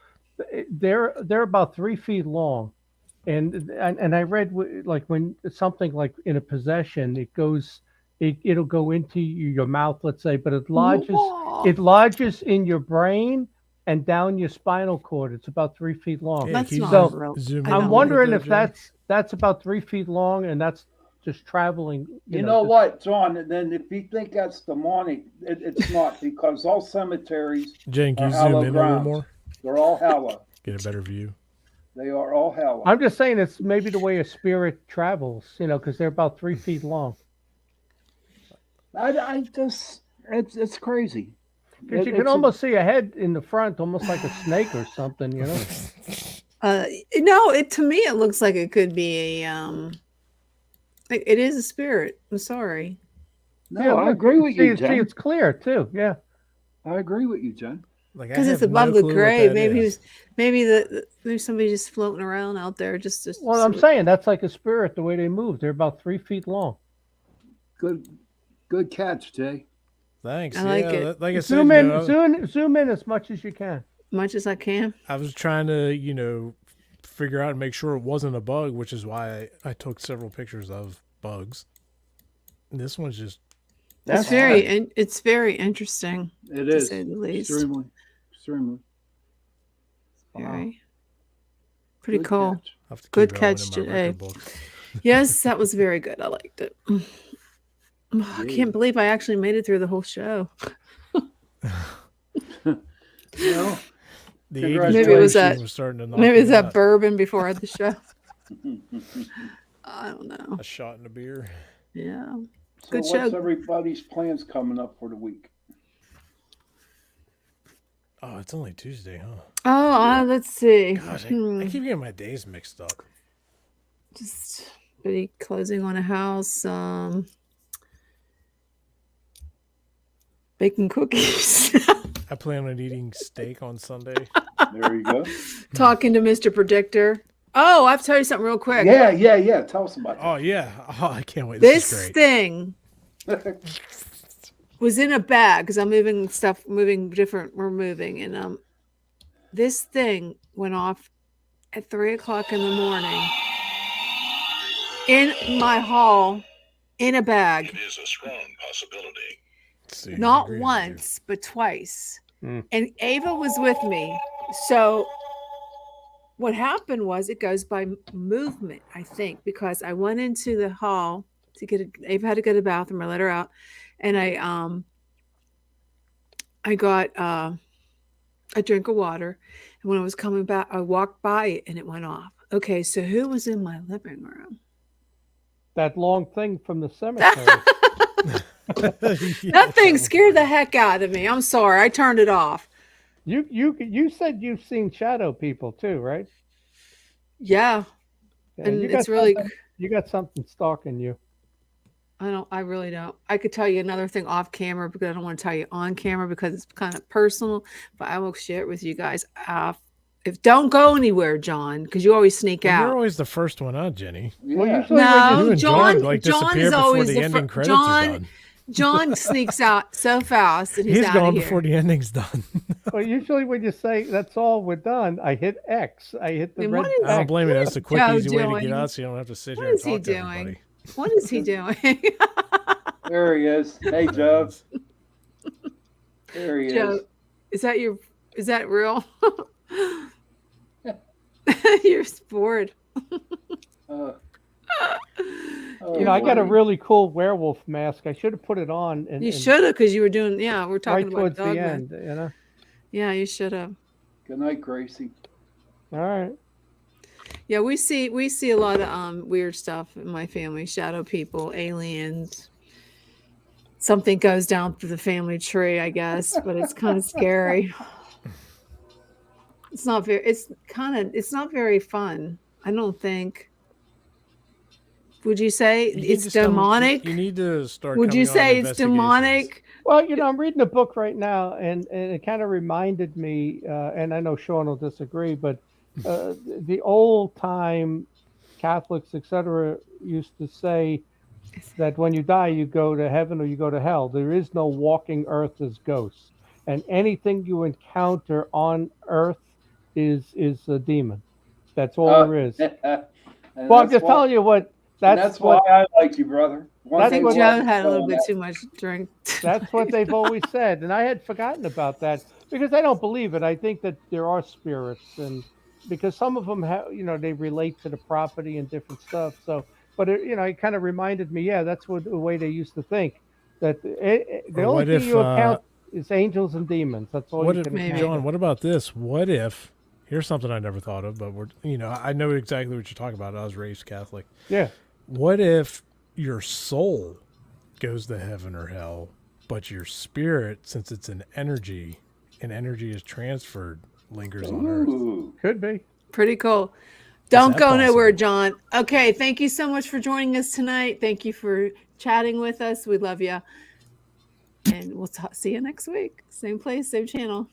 they're about 3 feet long, and I read like when something like in a possession, it'll go into your mouth, let's say, but it lodges in your brain and down your spinal cord. It's about 3 feet long. Yeah, That's can you not just real. zoom I in a know. I'm little wondering bit if there, Jay? that's about 3 feet long, and that's just traveling. You know what, John? And then if you think that's demonic, it's not, because all cemeteries, Jen, can you are zoom hallowed in a little grounds. more? They're all hallowed. Get a better view. They are all hallowed. I'm just saying it's maybe the way a spirit travels, because they're about 3 feet long. I just, it's crazy. Because you It's can a- almost see a head in the front, almost like a snake or something, No, to me it looks like it could be a it is a spirit. I'm sorry. No, Yeah, I look, agree with you, see, Jen. it's clear too. Yeah. I agree with you, Jen. Like Because it's above the grave. Maybe there's somebody just floating around out there just to Well, I'm see- saying that's like a spirit. The way they move, they're about 3 feet long. Good catch, Jay. Thanks. I like yeah, it. like I said, Zoom in as much as you can. much as I can. I was trying to, figure out and make sure it wasn't a bug, which is why I took several pictures of bugs. And this one's just It's very interesting. It to is say the least. extremely. Very pretty Good cool. catch. I have to keep Good going catch in my today. record book. Yes, that was very good. I liked it. I can't believe I actually made it through the whole show. Well, The Congratulations. Maybe it was that- was starting to knock Maybe it's me that out. bourbon before I had the show. I don't know. A shot in a beer. Yeah. so Good what's show. everybody's plans coming up for the week? Oh, it's only Tuesday, huh? Oh, let's see. Gosh, I keep getting my days mixed up. Just really closing on a house. Baking cookies. I plan on eating steak on Sunday. There you go. Talking to Mr. Predictor. Oh, I have to tell you something real quick. Yeah. Tell us about Oh yeah. Oh, I can't wait. This This is great. thing that. was in a bag because I'm moving stuff, we're moving, and this thing went off at 3:00 in the morning in my hall in a bag. It is a strong possibility. See, I Not agree with you. once, but twice. Mm. And Ava was with me. So what happened was it goes by movement, I think, because I went into the hall to Ava had to go to the bathroom. I let her out, and I got a drink of water. And when I was coming back, I walked by it and it went off. Okay, so who was in my living room? That long thing from the cemetery. That thing scared the heck out of me. I'm sorry. I turned it off. You said you've seen shadow people too, right? Yeah. Yeah, And you it's got really, you got something stalking you. I really don't. I could tell you another thing off camera because I don't want to tell you on camera because it's kind of personal, but I will share it with you guys. If don't go anywhere, John, because you always sneak Well, you're out. always the first one out, Jenny. Well, Yeah. usually when No, You and John. John, like, John disappear is before always the the ending credits are done. John sneaks out so fast and he's He's out of gone here. before the ending's done. well, usually when you say that's all we're done, I hit X. I hit the And red what is- I don't X. blame you. That's the quick, Joe easy way to get doing? out, so you don't have to sit What here and is he talk to doing? everybody. What is he doing? There he is. Hey, Joe. There he Joe, is. is that real? You're bored. Oh, You know, I got a boy. really cool werewolf mask. I should have put it on. And, You should have, because you were doing. Yeah, we're talking right about towards dog the man. end. You know. Yeah, you should have. Good night, Gracie. All right. Yeah, we see a lot of weird stuff in my family. Shadow people, aliens. Something goes down through the family tree, I guess, but it's kind of scary. It's not very fun. I don't think. Would you say You need it's to start- demonic? You need to start. Would you coming on say it's investigations. demonic? Well, you know, I'm reading a book right now, and it kind of reminded me, and I know Sean will disagree, but the old time Catholics, etc., used to say that when you die, you go to heaven or you go to hell. There is no walking earth as ghosts, and anything you encounter on earth is a demon. That's all there is. Well, I'm just telling you what. That's why I like you, brother. I think Joe had a little bit too much drink. That's what they've always said, and I had forgotten about that because I don't believe it. I think that there are spirits, and because some of them have, you know, they relate to the property and different stuff. So, but it kind of reminded me, yeah, that's the way they used to think. That the Or only what thing if, you account is angels and demons. That's all What you if, can account. John? What about this? What if? Here's something I never thought of, but I know exactly what you're talking about. I was raised Catholic. Yeah. What if your soul goes to heaven or hell, but your spirit, since it's an energy, and energy is transferred, lingers on Earth? Could be. Pretty cool. Don't that go nowhere, possible? John. Okay, thank you so much for joining us tonight. Thank you for chatting with us. We love you. And we'll see you next week. Same place, same channel.